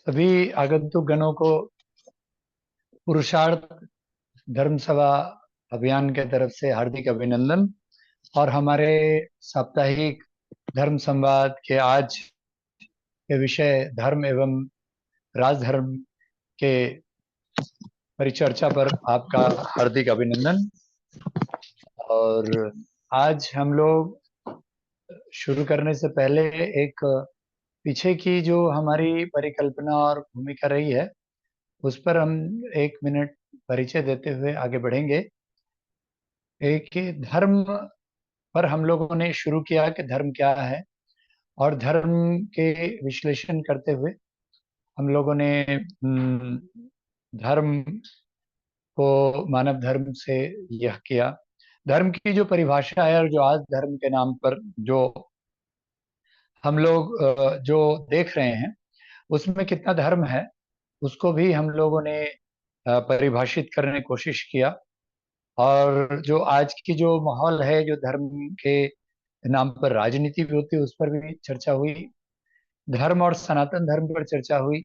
सभी आगंतुक गणों को पुरुषार्थ धर्म सभा अभियान के तरफ से हार्दिक अभिनंदन। और हमारे साप्ताहिक धर्म संवाद के आज के विषय धर्म एवं राजधर्म के परिचर्चा पर आपका हार्दिक अभिनंदन। और आज हम लोग शुरू करने से पहले एक पीछे की जो हमारी परिकल्पना और भूमिका रही है उस पर हम 1 मिनट परिचय देते हुए आगे बढ़ेंगे। एक धर्म पर हम लोगों ने शुरू किया कि धर्म क्या है, और धर्म के विश्लेषण करते हुए हम लोगों ने धर्म को मानव धर्म से यह किया। धर्म की जो परिभाषा है और जो आज धर्म के नाम पर जो हम लोग जो देख रहे हैं उसमें कितना धर्म है उसको भी हम लोगों ने परिभाषित करने की कोशिश किया। और जो आज की जो माहौल है, जो धर्म के नाम पर राजनीति भी होती है, उस पर भी चर्चा हुई। धर्म और सनातन धर्म पर चर्चा हुई।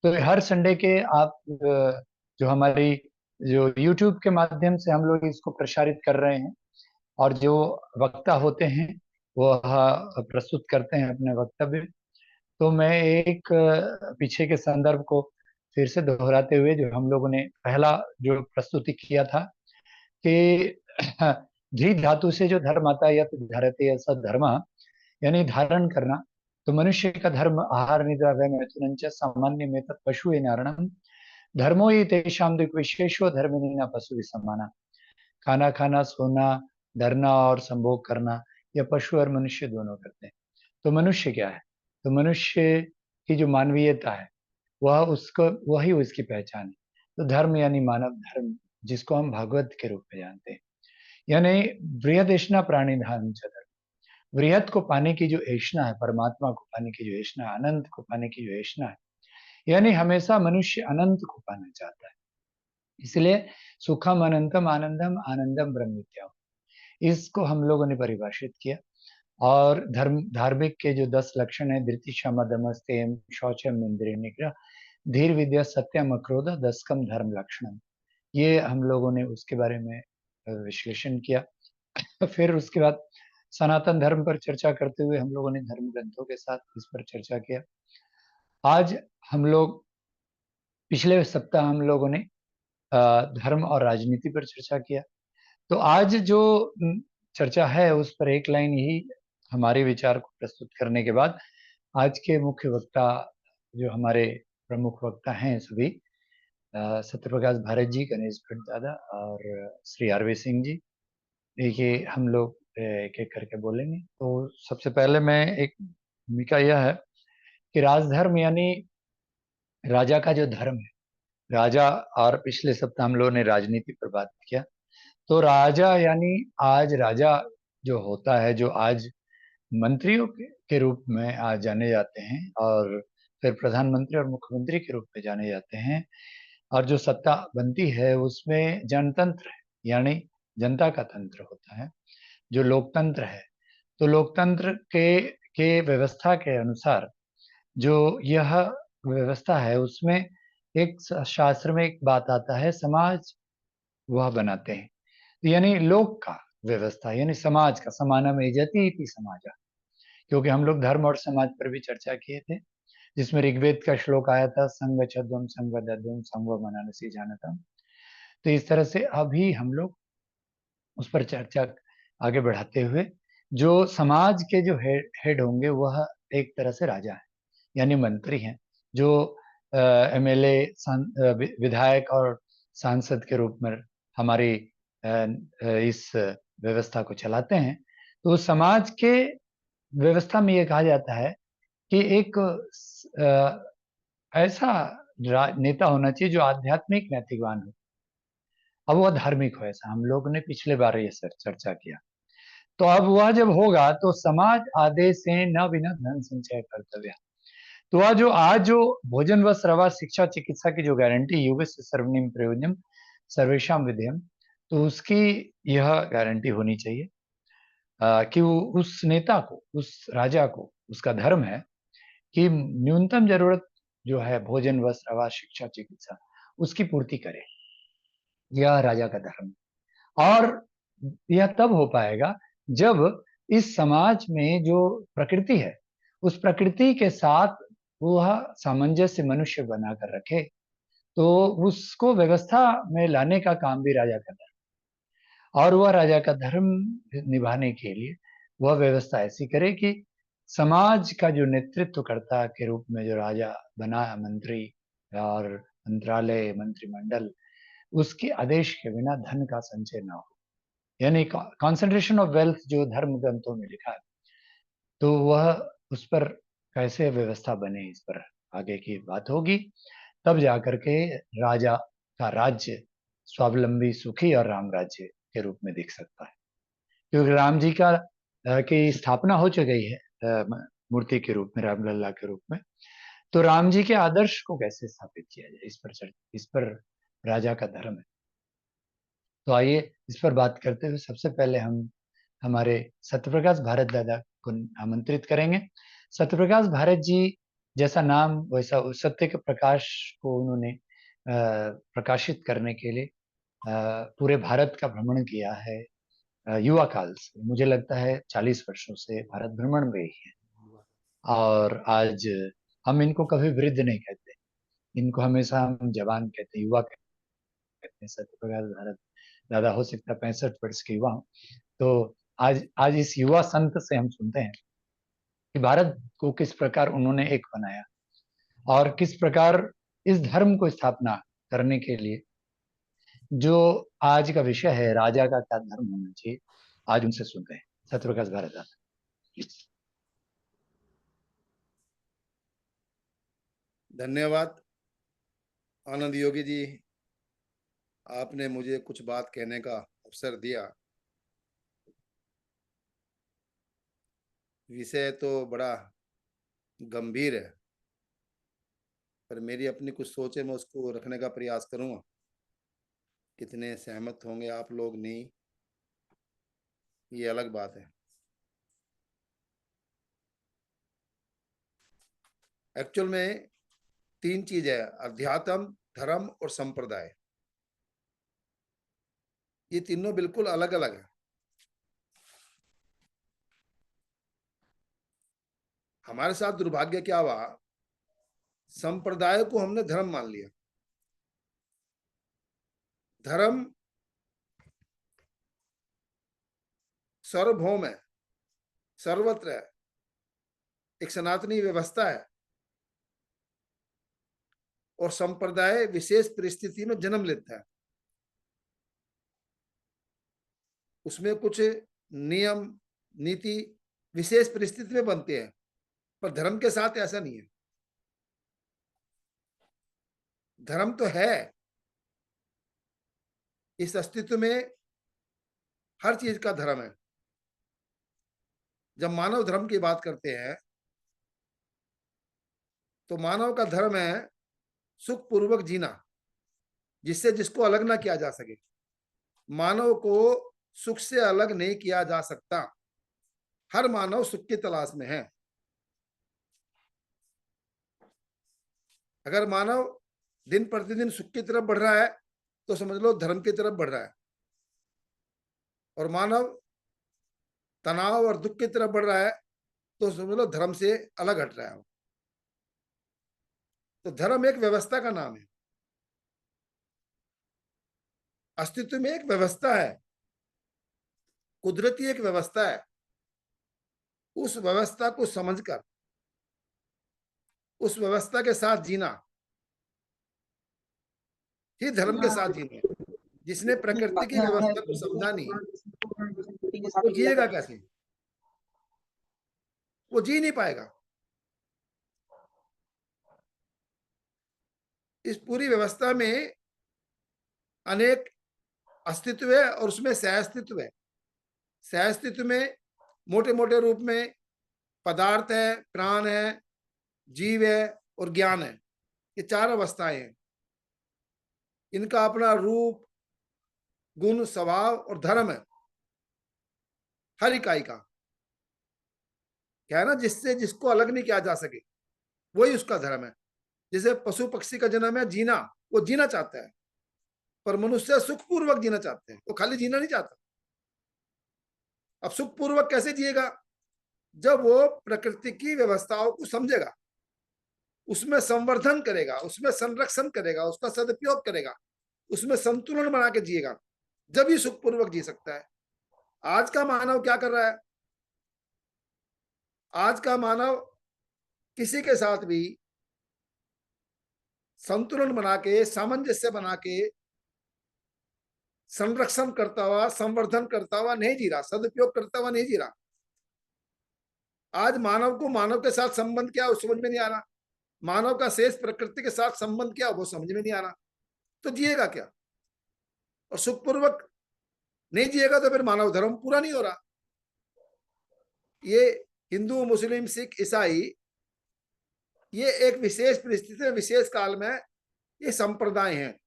तो हर संडे के आप जो हमारी जो यूट्यूब के माध्यम से हम लोग इसको प्रसारित कर रहे हैं, और जो वक्ता होते हैं वह प्रस्तुत करते हैं अपने वक्तव्य। तो मैं एक पीछे के संदर्भ को फिर से दोहराते हुए, जो हम लोगों ने पहला जो प्रस्तुति किया था कि धी धातु से जो धर्म आता है, या तो धरते ऐसा धर्म, यानी धारण करना। तो मनुष्य का धर्म आहार निद्रा भय मैथुन च सामान्य में तत् पशु नारणम धर्मो ही तेषाम दिक विशेषो धर्म न पशु समाना। खाना खाना, सोना, डरना और संभोग करना, यह पशु और मनुष्य दोनों करते हैं। तो मनुष्य क्या है? तो मनुष्य की जो मानवीयता है वह उसको वही उसकी पहचान है। तो धर्म यानी मानव धर्म, जिसको हम भागवत के रूप में जानते हैं, यानी बृहदेशना प्राणी धर्म च धर्म। बृहत को पाने की जो ऐष्णा है, परमात्मा को पाने की जो ऐष्णा है, अनंत को पाने की जो ऐष्णा है, यानी हमेशा मनुष्य अनंत को पाना चाहता है। इसलिए सुखम अनंतम आनंदम आनंदम ब्रह्म विद्या, इसको हम लोगों ने परिभाषित किया। और धर्म धार्मिक के जो 10 लक्षण है, धृति क्षमा दम स्तेम शौचम इंद्रिय निग्रह धीर विद्या सत्यम अक्रोध दसकम धर्म लक्षणम, ये हम लोगों ने उसके बारे में विश्लेषण किया। फिर उसके बाद सनातन धर्म पर चर्चा करते हुए हम लोगों ने धर्म ग्रंथों के साथ इस पर चर्चा किया। आज हम लोग पिछले सप्ताह हम लोगों ने धर्म और राजनीति पर चर्चा किया। तो आज जो चर्चा है उस पर एक लाइन ही हमारे विचार को प्रस्तुत करने के बाद आज के मुख्य वक्ता, जो हमारे प्रमुख वक्ता हैं सभी, सत्यप्रकाश भारत जी, गणेश भट्ट दादा और श्री आरवी सिंह जी, देखिए हम लोग एक एक करके बोलेंगे। तो सबसे पहले मैं एक भूमिका यह है कि राजधर्म यानी राजा का जो धर्म है, राजा। और पिछले सप्ताह हम लोगों ने राजनीति पर बात किया। तो राजा यानी आज राजा जो होता है, जो आज मंत्रियों के रूप में आज जाने जाते हैं, और फिर प्रधानमंत्री और मुख्यमंत्री के रूप में जाने जाते हैं। और जो सत्ता बनती है उसमें जनतंत्र है, यानी जनता का तंत्र होता है, जो लोकतंत्र है। तो लोकतंत्र के व्यवस्था के अनुसार जो यह व्यवस्था है उसमें एक शास्त्र में एक बात आता है, समाज वह बनाते हैं। यानी लोक का व्यवस्था, यानी समाज का, समानम यजति इति समाजा। क्योंकि हम लोग धर्म और समाज पर भी चर्चा किए थे, जिसमें ऋग्वेद का श्लोक आया था, संग छद्वम संग दद्वम संग मनानसी जानतम। तो इस तरह से अभी हम लोग उस पर चर्चा आगे बढ़ाते हुए, जो समाज के जो हेड होंगे वह एक तरह से राजा है, यानी मंत्री हैं, जो एमएलए, विधायक और सांसद के रूप में हमारी इस व्यवस्था को चलाते हैं। तो समाज के व्यवस्था में यह कहा जाता है कि एक ऐसा नेता होना चाहिए जो आध्यात्मिक नैतिकवान हो, अब वह धार्मिक हो। ऐसा हम लोग ने पिछले बार ये चर्चा किया। तो अब वह जब होगा तो समाज आदेश से न बिना धन संचय कर्तव्य। तो वह जो आज जो भोजन वस्त्र आवास शिक्षा चिकित्सा की जो गारंटी, युग से सर्वनिम प्रयोजन सर्वेशम विधेयम, तो उसकी यह गारंटी होनी चाहिए कि उस नेता को, उस राजा को, उसका धर्म है कि न्यूनतम जरूरत जो है भोजन, वस्त्र, आवास, शिक्षा, चिकित्सा, उसकी पूर्ति करे। यह राजा का धर्म है। और यह तब हो पाएगा जब इस समाज में जो प्रकृति है, उस प्रकृति के साथ वह सामंजस्य मनुष्य बनाकर रखे। तो उसको व्यवस्था में लाने का काम भी राजा का धर्म, और वह राजा का धर्म निभाने के लिए वह व्यवस्था ऐसी करे कि समाज का जो नेतृत्व कर्ता के रूप में जो राजा बना है, मंत्री और मंत्रालय, मंत्रिमंडल, उसके आदेश के बिना धन का संचय ना हो। यानी कॉन्सेंट्रेशन ऑफ वेल्थ जो धर्म ग्रंथों में लिखा है, तो वह उस पर कैसे व्यवस्था बने, इस पर आगे की बात होगी। तब जाकर के राजा का राज्य स्वावलंबी, सुखी और राम राज्य के रूप में दिख सकता है। क्योंकि राम जी का की स्थापना हो चुकी है मूर्ति के रूप में, रामलला के रूप में। तो राम जी के आदर्श को कैसे स्थापित किया जाए, इस पर राजा का धर्म है। तो आइए इस पर बात करते हुए सबसे पहले हम हमारे सत्यप्रकाश भारत दादा को आमंत्रित करेंगे। सत्यप्रकाश भारत जी जैसा नाम वैसा उस सत्य के प्रकाश को उन्होंने प्रकाशित करने के लिए पूरे भारत का भ्रमण किया है। युवा काल से, मुझे लगता है 40 वर्षों से भारत भ्रमण में ही है। और आज हम इनको कभी वृद्ध नहीं कहते, इनको हमेशा हम जवान कहते हैं, युवा कहते हैं। सत्यप्रकाश भारत दादा हो सकता है 65 वर्ष के युवा। तो आज आज इस युवा संत से हम सुनते हैं कि भारत को किस प्रकार उन्होंने एक बनाया, और किस प्रकार इस धर्म को स्थापना करने के लिए जो आज का विषय है, राजा का क्या धर्म होना चाहिए, आज उनसे सुनते हैं। सत्यप्रकाश भारत दादा। धन्यवाद आनंद योगी जी, आपने मुझे कुछ बात कहने का अवसर दिया। विषय तो बड़ा गंभीर है, पर मेरी अपनी कुछ सोच है, मैं उसको रखने का प्रयास करूंगा। कितने सहमत होंगे आप लोग नहीं, ये अलग बात है। एक्चुअल में 3 चीज है, अध्यात्म, धर्म और संप्रदाय। ये तीनों बिल्कुल अलग अलग है। हमारे साथ दुर्भाग्य क्या हुआ, संप्रदाय को हमने धर्म मान लिया। धर्म सार्वभौम है, सर्वत्र है, एक सनातनी व्यवस्था है, और संप्रदाय विशेष परिस्थिति में जन्म लेता है। उसमें कुछ नियम नीति विशेष परिस्थिति में बनते हैं, पर धर्म के साथ ऐसा नहीं है। धर्म तो है, इस अस्तित्व में हर चीज का धर्म है। जब मानव धर्म की बात करते हैं तो मानव का धर्म है सुख पूर्वक जीना, जिससे जिसको अलग ना किया जा सके। मानव को सुख से अलग नहीं किया जा सकता। हर मानव सुख की तलाश में है। अगर मानव दिन प्रतिदिन सुख की तरफ बढ़ रहा है तो समझ लो धर्म की तरफ बढ़ रहा है, और मानव तनाव और दुख की तरफ बढ़ रहा है तो समझ लो धर्म से अलग हट रहा है। तो धर्म एक व्यवस्था का नाम है, अस्तित्व में एक व्यवस्था है, कुदरती एक व्यवस्था है। उस व्यवस्था को समझकर उस व्यवस्था के साथ जीना ही धर्म के साथ जीना है। जिसने प्रकृति की व्यवस्था को समझा नहीं, वो जिएगा कैसे? वो जी नहीं पाएगा। इस पूरी व्यवस्था में अनेक अस्तित्व है और उसमें सहअस्तित्व है। सहअस्तित्व में मोटे मोटे रूप में पदार्थ है, प्राण है, जीव है और ज्ञान है। ये 4 अवस्थाएं हैं। इनका अपना रूप, गुण, स्वभाव और धर्म है हर इकाई का। क्या है ना, जिससे जिसको अलग नहीं किया जा सके, वही उसका धर्म है। जैसे पशु पक्षी का जन्म है जीना, वो जीना चाहता है, पर मनुष्य सुखपूर्वक जीना चाहते हैं, वो खाली जीना नहीं चाहता। अब सुखपूर्वक कैसे जिएगा? जब वो प्रकृति की व्यवस्थाओं को समझेगा, उसमें संवर्धन करेगा, उसमें संरक्षण करेगा, उसका सदुपयोग करेगा, उसमें संतुलन बना के जिएगा, जब ही सुखपूर्वक जी सकता है। आज का मानव क्या कर रहा है? आज का मानव किसी के साथ भी संतुलन बना के, सामंजस्य बना के, संरक्षण करता हुआ, संवर्धन करता हुआ नहीं जी रहा, सदुपयोग करता हुआ नहीं जी रहा। आज मानव को मानव के साथ संबंध क्या, वो समझ में नहीं आ रहा। मानव का शेष प्रकृति के साथ संबंध क्या, वो समझ में नहीं आ रहा। तो जिएगा क्या? और सुखपूर्वक नहीं जिएगा तो फिर मानव धर्म पूरा नहीं हो रहा। ये हिंदू, मुस्लिम, सिख, ईसाई, ये एक विशेष परिस्थिति में, विशेष काल में ये संप्रदाय हैं।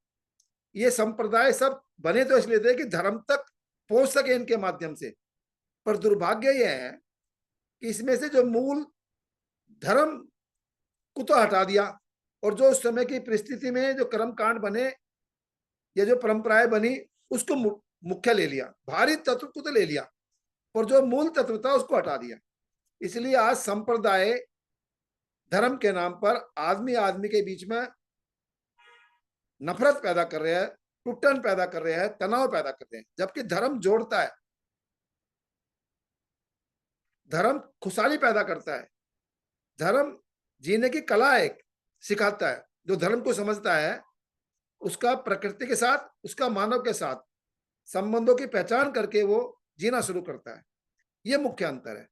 ये संप्रदाय सब बने तो इसलिए थे कि धर्म तक पहुंच सके इनके माध्यम से। पर दुर्भाग्य यह है कि इसमें से जो मूल धर्म को तो हटा दिया, और जो उस समय की परिस्थिति में जो कर्म कांड बने या जो परंपराएं बनी, उसको मुख्य ले लिया, भारी तत्व को तो ले लिया, और जो मूल तत्व था उसको हटा दिया। इसलिए आज संप्रदाय धर्म के नाम पर आदमी आदमी के बीच में नफरत पैदा कर रहे हैं, टुटन पैदा कर रहे हैं, तनाव पैदा कर रहे हैं। जबकि धर्म जोड़ता है, धर्म खुशहाली पैदा करता है, धर्म जीने की कला एक सिखाता है। जो धर्म को समझता है, उसका प्रकृति के साथ, उसका मानव के साथ संबंधों की पहचान करके वो जीना शुरू करता है। ये मुख्य अंतर है।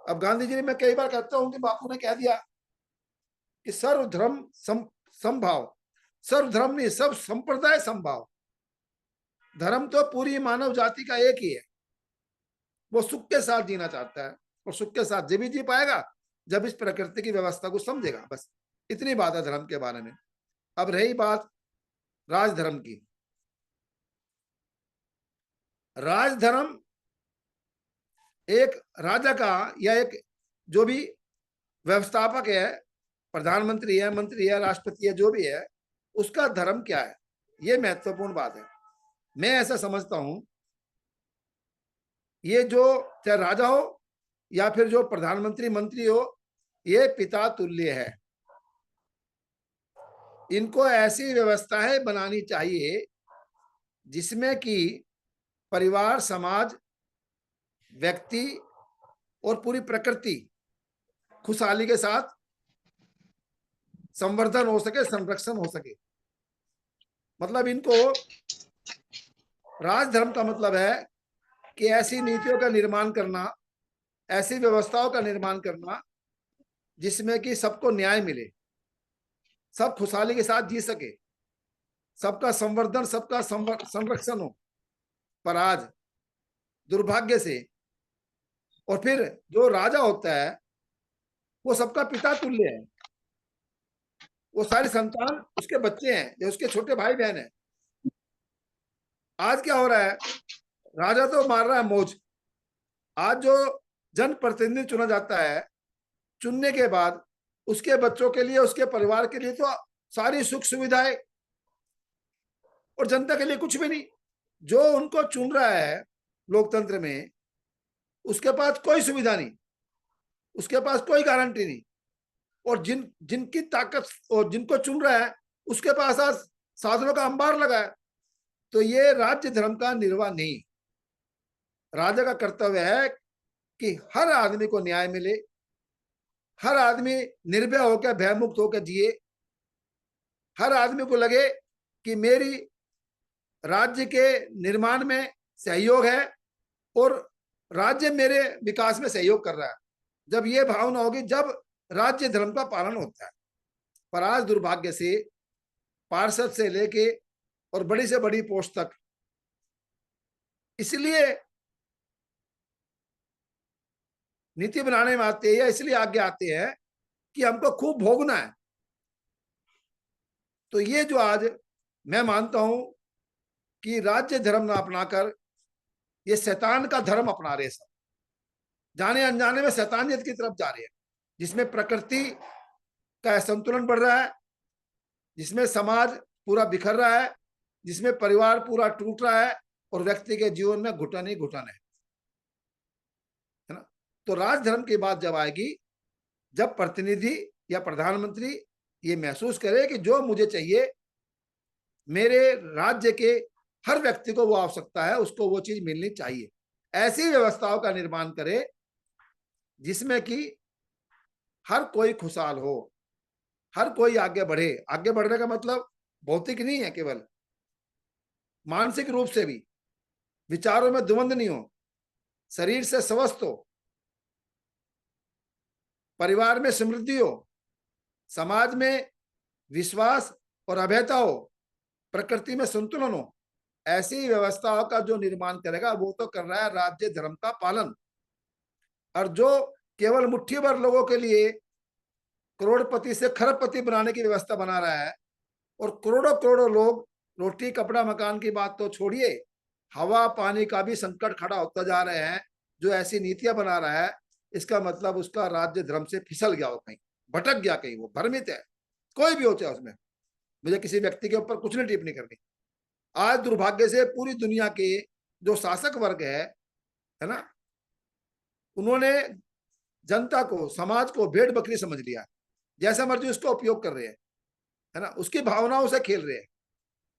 अब गांधी जी ने, मैं कई बार कहता हूं कि बापू ने कह दिया कि सर्वधर्म समभाव, सर्वधर्म नहीं, सब संप्रदाय समभाव। धर्म तो पूरी मानव जाति का एक ही है। वो सुख के साथ जीना चाहता है, और सुख के साथ जब भी जी पाएगा जब इस प्रकृति की व्यवस्था को समझेगा। बस इतनी बात है धर्म के बारे में। अब रही बात राजधर्म की। राजधर्म एक राजा का, या एक जो भी व्यवस्थापक है, प्रधानमंत्री है, मंत्री है, राष्ट्रपति है, जो भी है, उसका धर्म क्या है, ये महत्वपूर्ण बात है। मैं ऐसा समझता हूं, ये जो चाहे राजा हो या फिर जो प्रधानमंत्री मंत्री हो, ये पिता तुल्य है। इनको ऐसी व्यवस्थाएं बनानी चाहिए जिसमें कि परिवार, समाज, व्यक्ति और पूरी प्रकृति खुशहाली के साथ संवर्धन हो सके, संरक्षण हो सके। मतलब इनको, राजधर्म का मतलब है कि ऐसी नीतियों का निर्माण करना, ऐसी व्यवस्थाओं का निर्माण करना जिसमें कि सबको न्याय मिले, सब खुशहाली के साथ जी सके, सबका संवर्धन, सबका संरक्षण हो। पर आज दुर्भाग्य से, और फिर जो राजा होता है वो सबका पिता तुल्य है, वो सारी संतान उसके बच्चे हैं या उसके छोटे भाई बहन हैं। आज क्या हो रहा है? राजा तो मार रहा है मौज। आज जो जनप्रतिनिधि चुना जाता है, चुनने के बाद उसके बच्चों के लिए, उसके परिवार के लिए तो सारी सुख सुविधाएं, और जनता के लिए कुछ भी नहीं। जो उनको चुन रहा है लोकतंत्र में, उसके पास कोई सुविधा नहीं, उसके पास कोई गारंटी नहीं, और जिनकी ताकत और जिनको चुन रहा है उसके पास आज साधनों का अंबार लगा है। तो ये राज्य धर्म का निर्वाह नहीं। राजा का कर्तव्य है कि हर आदमी को न्याय मिले, हर आदमी निर्भय होकर, भयमुक्त होकर जिए, हर आदमी को लगे कि मेरी राज्य के निर्माण में सहयोग है और राज्य मेरे विकास में सहयोग कर रहा है। जब ये भावना होगी, जब राज्य धर्म का पालन होता है। पर आज दुर्भाग्य से पार्षद से लेके और बड़ी से बड़ी पोस्ट तक इसलिए नीति बनाने में आते हैं या इसलिए आगे आते हैं कि हमको खूब भोगना है। तो ये जो आज मैं मानता हूं कि राज्य धर्म ना अपनाकर ये शैतान का धर्म अपना रहे, सब जाने अनजाने में शैतानियत की तरफ जा रहे हैं, जिसमें प्रकृति का असंतुलन बढ़ रहा है, जिसमें समाज पूरा बिखर रहा है, जिसमें परिवार पूरा टूट रहा है और व्यक्ति के जीवन में घुटन ही घुटन है ना। तो राजधर्म की बात जब आएगी, जब प्रतिनिधि या प्रधानमंत्री ये महसूस करे कि जो मुझे चाहिए, मेरे राज्य के हर व्यक्ति को वो आवश्यकता है, उसको वो चीज मिलनी चाहिए, ऐसी व्यवस्थाओं का निर्माण करे जिसमें कि हर कोई खुशहाल हो, हर कोई आगे बढ़े। आगे बढ़ने का मतलब भौतिक नहीं है केवल, मानसिक रूप से भी, विचारों में द्वंद्व नहीं हो, शरीर से स्वस्थ हो, परिवार में समृद्धि हो, समाज में विश्वास और अभेयता हो, प्रकृति में संतुलन हो। ऐसी व्यवस्थाओं का जो निर्माण करेगा वो तो कर रहा है राज्य धर्म का पालन। और जो केवल मुट्ठी भर लोगों के लिए करोड़पति से खरबपति बनाने की व्यवस्था बना रहा है, और करोड़ों करोड़ों लोग, रोटी कपड़ा मकान की बात तो छोड़िए, हवा पानी का भी संकट खड़ा होता जा रहे हैं, जो ऐसी नीतियां बना रहा है, इसका मतलब उसका राज्य धर्म से फिसल गया हो, कहीं भटक गया, कहीं वो भ्रमित है। कोई भी हो चाहे उसमें, मुझे किसी व्यक्ति के ऊपर कुछ नहीं टिप्पणी करनी। आज दुर्भाग्य से पूरी दुनिया के जो शासक वर्ग है ना, उन्होंने जनता को, समाज को भेड़ बकरी समझ लिया, जैसा मर्जी उसका उपयोग कर रहे हैं, है ना, उसकी भावनाओं से खेल रहे हैं।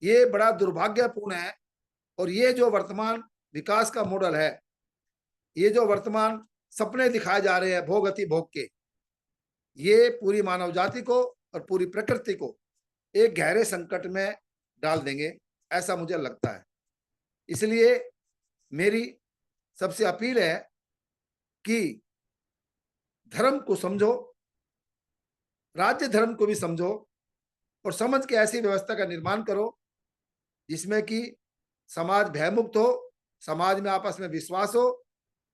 ये बड़ा दुर्भाग्यपूर्ण है। और ये जो वर्तमान विकास का मॉडल है, ये जो वर्तमान सपने दिखाए जा रहे हैं भोग अति भोग के, ये पूरी मानव जाति को और पूरी प्रकृति को एक गहरे संकट में डाल देंगे, ऐसा मुझे लगता है। इसलिए मेरी सबसे अपील है कि धर्म को समझो, राज्य धर्म को भी समझो, और समझ के ऐसी व्यवस्था का निर्माण करो जिसमें कि समाज भयमुक्त हो, समाज में आपस में विश्वास हो,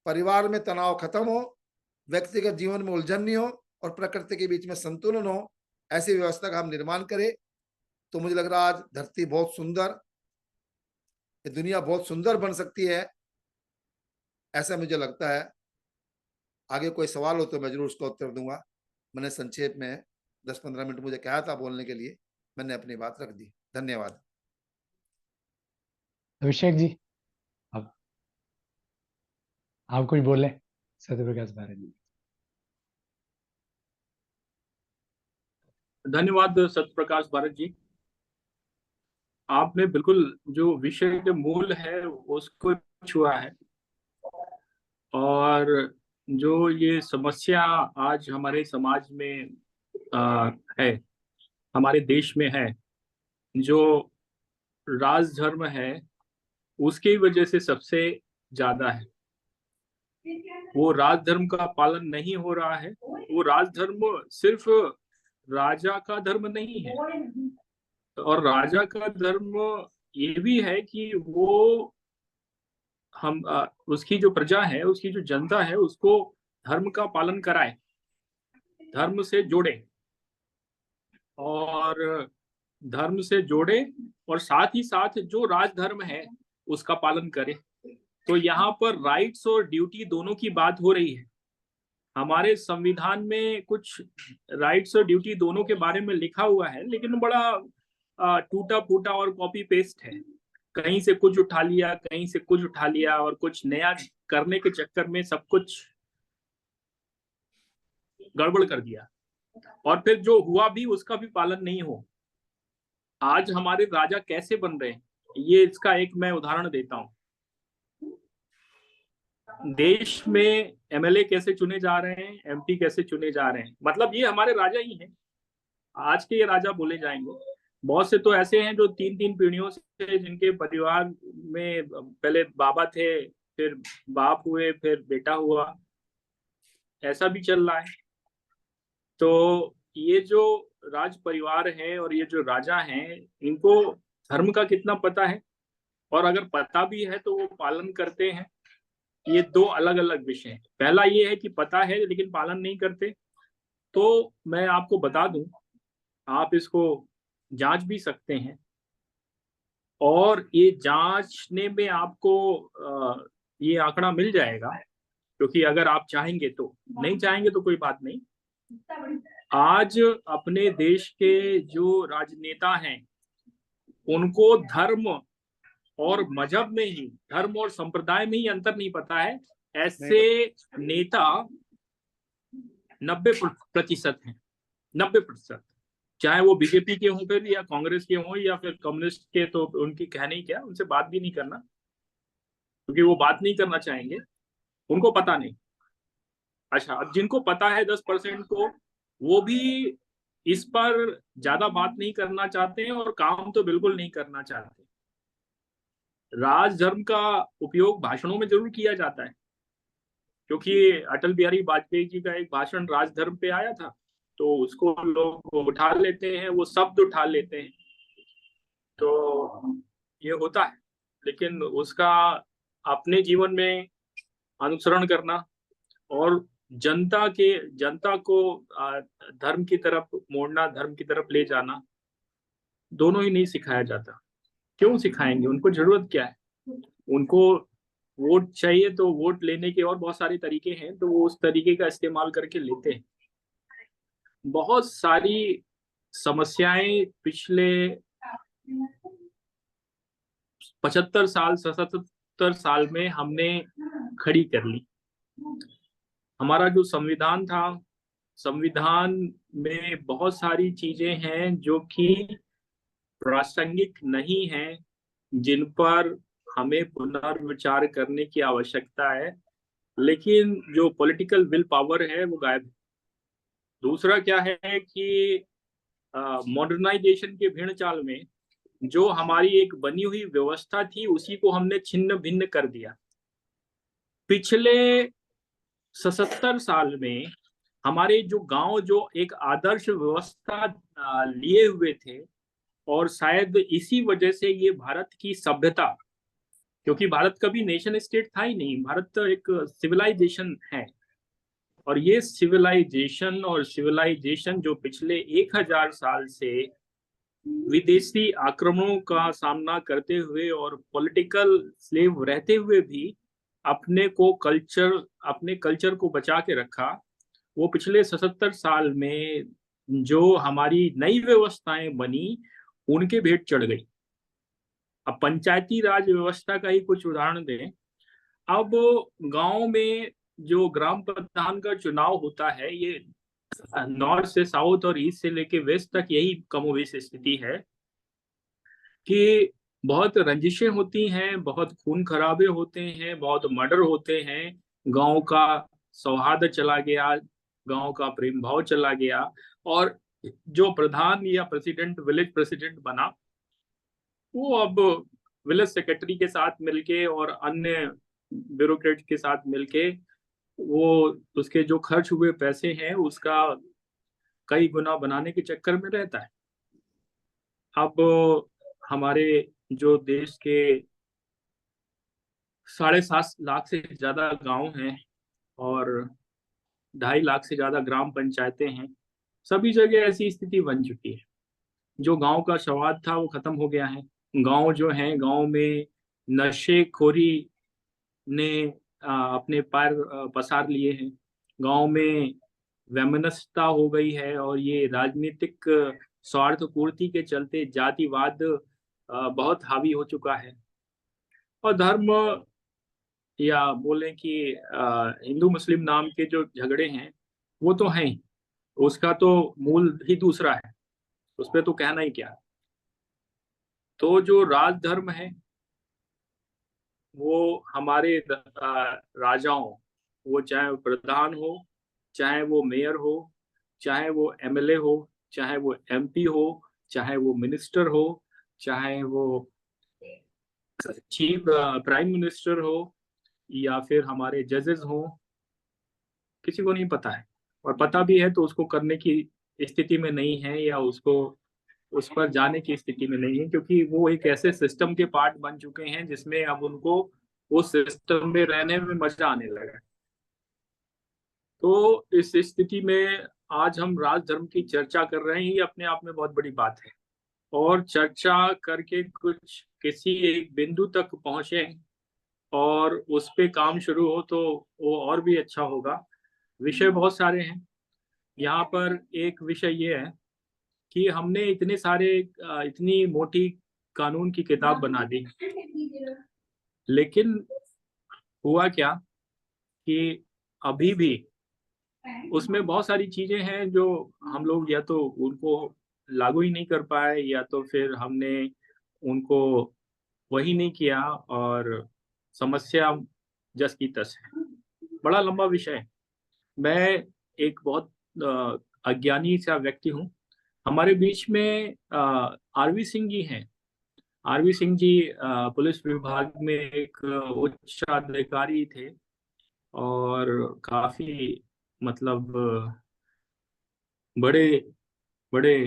परिवार में तनाव खत्म हो, व्यक्तिगत जीवन में उलझन नहीं हो, और प्रकृति के बीच में संतुलन हो। ऐसी व्यवस्था का हम निर्माण करें तो मुझे लग रहा है आज धरती बहुत सुंदर, ये दुनिया बहुत सुंदर बन सकती है, ऐसा मुझे लगता है। आगे कोई सवाल हो तो मैं जरूर उसका उत्तर दूंगा। मैंने संक्षेप में 10-15 मिनट मुझे कहा था बोलने के लिए, मैंने अपनी बात रख दी। धन्यवाद। अभिषेक जी, अब आप कुछ बोले सत्यप्रकाश भारत जी। धन्यवाद सत्यप्रकाश भारत जी। आपने बिल्कुल जो विषय के मूल है उसको छुआ है, और जो ये समस्या आज हमारे समाज में है, हमारे देश में है, जो राजधर्म है उसकी वजह से सबसे ज्यादा है। वो राजधर्म का पालन नहीं हो रहा है। वो राजधर्म सिर्फ राजा का धर्म नहीं है, और राजा का धर्म ये भी है कि वो हम उसकी जो प्रजा है, उसकी जो जनता है, उसको धर्म का पालन कराए, धर्म से जोड़े, और धर्म से जोड़े, और साथ ही साथ जो राजधर्म है उसका पालन करे। तो यहाँ पर राइट्स और ड्यूटी दोनों की बात हो रही है। हमारे संविधान में कुछ राइट्स और ड्यूटी दोनों के बारे में लिखा हुआ है, लेकिन बड़ा टूटा फूटा और कॉपी पेस्ट है। कहीं से कुछ उठा लिया, कहीं से कुछ उठा लिया, और कुछ नया करने के चक्कर में सब कुछ गड़बड़ कर दिया, और फिर जो हुआ भी उसका भी पालन नहीं हो। आज हमारे राजा कैसे बन रहे हैं, ये इसका एक मैं उदाहरण देता हूँ। देश में एमएलए कैसे चुने जा रहे हैं, एमपी कैसे चुने जा रहे हैं, मतलब ये हमारे राजा ही हैं। आज के ये राजा बोले जाएंगे। बहुत से तो ऐसे हैं जो 3-3 पीढ़ियों से, जिनके परिवार में पहले बाबा थे, फिर बाप हुए, फिर बेटा हुआ, ऐसा भी चल रहा है। तो ये जो राज परिवार है और ये जो राजा हैं, इनको धर्म का कितना पता है, और अगर पता भी है तो वो पालन करते हैं, ये दो अलग अलग विषय हैं। पहला ये है कि पता है लेकिन पालन नहीं करते। तो मैं आपको बता दूं, आप इसको जांच भी सकते हैं, और ये जांचने में आपको ये आंकड़ा मिल जाएगा, क्योंकि अगर आप चाहेंगे तो, नहीं चाहेंगे तो कोई बात नहीं। आज अपने देश के जो राजनेता हैं उनको धर्म और मजहब में ही, धर्म और संप्रदाय में ही अंतर नहीं पता है। ऐसे नेता 90% हैं, 90%। चाहे वो बीजेपी के हों फिर, या कांग्रेस के हों, या फिर कम्युनिस्ट के, तो उनकी कहने ही क्या, उनसे बात भी नहीं करना, क्योंकि वो बात नहीं करना चाहेंगे, उनको पता नहीं। अच्छा, अब जिनको पता है 10% को, वो भी इस पर ज्यादा बात नहीं करना चाहते हैं और काम तो बिल्कुल नहीं करना चाहते। राजधर्म का उपयोग भाषणों में जरूर किया जाता है, क्योंकि अटल बिहारी वाजपेयी जी का एक भाषण राजधर्म पे आया था, तो उसको लोग उठा लेते हैं, वो शब्द उठा लेते हैं, तो ये होता है। लेकिन उसका अपने जीवन में अनुसरण करना और जनता को धर्म की तरफ मोड़ना, धर्म की तरफ ले जाना, दोनों ही नहीं सिखाया जाता। क्यों सिखाएंगे? उनको जरूरत क्या है? उनको वोट चाहिए, तो वोट लेने के और बहुत सारे तरीके हैं, तो वो उस तरीके का इस्तेमाल करके लेते हैं। बहुत सारी समस्याएं पिछले 75 साल 77 साल में हमने खड़ी कर ली। हमारा जो संविधान था, संविधान में बहुत सारी चीजें हैं जो कि प्रासंगिक नहीं है, जिन पर हमें पुनर्विचार करने की आवश्यकता है, लेकिन जो पॉलिटिकल विल पावर है वो गायब है। दूसरा क्या है कि मॉडर्नाइजेशन के भीड़ चाल में जो हमारी एक बनी हुई व्यवस्था थी, उसी को हमने छिन्न भिन्न कर दिया। पिछले 77 साल में हमारे जो गांव जो एक आदर्श व्यवस्था लिए हुए थे, और शायद इसी वजह से ये भारत की सभ्यता, क्योंकि भारत कभी नेशन स्टेट था ही नहीं, भारत तो एक सिविलाइजेशन है, और ये सिविलाइजेशन जो पिछले 1000 साल से विदेशी आक्रमणों का सामना करते हुए और पॉलिटिकल स्लेव रहते हुए भी अपने कल्चर को बचा के रखा, वो पिछले 77 साल में जो हमारी नई व्यवस्थाएं बनी, उनके भेंट चढ़ गई। अब पंचायती राज व्यवस्था का ही कुछ उदाहरण दें। अब गांव में जो ग्राम प्रधान का चुनाव होता है, ये नॉर्थ से साउथ और ईस्ट से लेके वेस्ट तक यही कमोवेश स्थिति है कि बहुत रंजिशें होती हैं, बहुत खून खराबे होते हैं, बहुत मर्डर होते हैं, गांव का सौहार्द चला गया, गांव का प्रेम भाव चला गया, और जो प्रधान या प्रेसिडेंट, विलेज प्रेसिडेंट बना, वो अब विलेज सेक्रेटरी के साथ मिलके और अन्य ब्यूरोक्रेट के साथ मिलके वो उसके जो खर्च हुए पैसे हैं उसका कई गुना बनाने के चक्कर में रहता है। अब हमारे जो देश के 7.5 लाख से ज्यादा गांव हैं और 2.5 लाख से ज्यादा ग्राम पंचायतें हैं, सभी जगह ऐसी स्थिति बन चुकी है। जो गांव का स्वाद था वो खत्म हो गया है। गांव जो है, गांव में नशेखोरी ने अपने पैर पसार लिए हैं। गांव में वैमनस्यता हो गई है, और ये राजनीतिक स्वार्थ पूर्ति के चलते जातिवाद बहुत हावी हो चुका है। और धर्म, या बोलें कि हिंदू मुस्लिम नाम के जो झगड़े हैं, वो तो हैं ही, उसका तो मूल ही दूसरा है, उस पर तो कहना ही क्या। तो जो राजधर्म है वो हमारे राजाओं, वो चाहे प्रधान हो, चाहे वो मेयर हो, चाहे वो एमएलए हो, चाहे वो एमपी हो, चाहे वो मिनिस्टर हो, चाहे वो चीफ प्राइम मिनिस्टर हो, या फिर हमारे जजेस हो, किसी को नहीं पता है। और पता भी है तो उसको करने की स्थिति में नहीं है, या उसको उस पर जाने की स्थिति में नहीं है, क्योंकि वो एक ऐसे सिस्टम के पार्ट बन चुके हैं जिसमें अब उनको उस सिस्टम में रहने में मजा आने लगा है। तो इस स्थिति में आज हम राजधर्म की चर्चा कर रहे हैं, ये अपने आप में बहुत बड़ी बात है। और चर्चा करके कुछ किसी एक बिंदु तक पहुंचे और उस पे काम शुरू हो तो वो और भी अच्छा होगा। विषय बहुत सारे हैं, यहाँ पर एक विषय ये है कि हमने इतने सारे इतनी मोटी कानून की किताब बना दी, लेकिन हुआ क्या कि अभी भी उसमें बहुत सारी चीजें हैं जो हम लोग या तो उनको लागू ही नहीं कर पाए, या तो फिर हमने उनको वही नहीं किया, और समस्या जस की तस है। बड़ा लंबा विषय है। मैं एक बहुत अज्ञानी सा व्यक्ति हूँ। हमारे बीच में आरवी सिंह जी हैं। आरवी सिंह जी पुलिस विभाग में एक उच्च अधिकारी थे, और काफी मतलब बड़े बड़े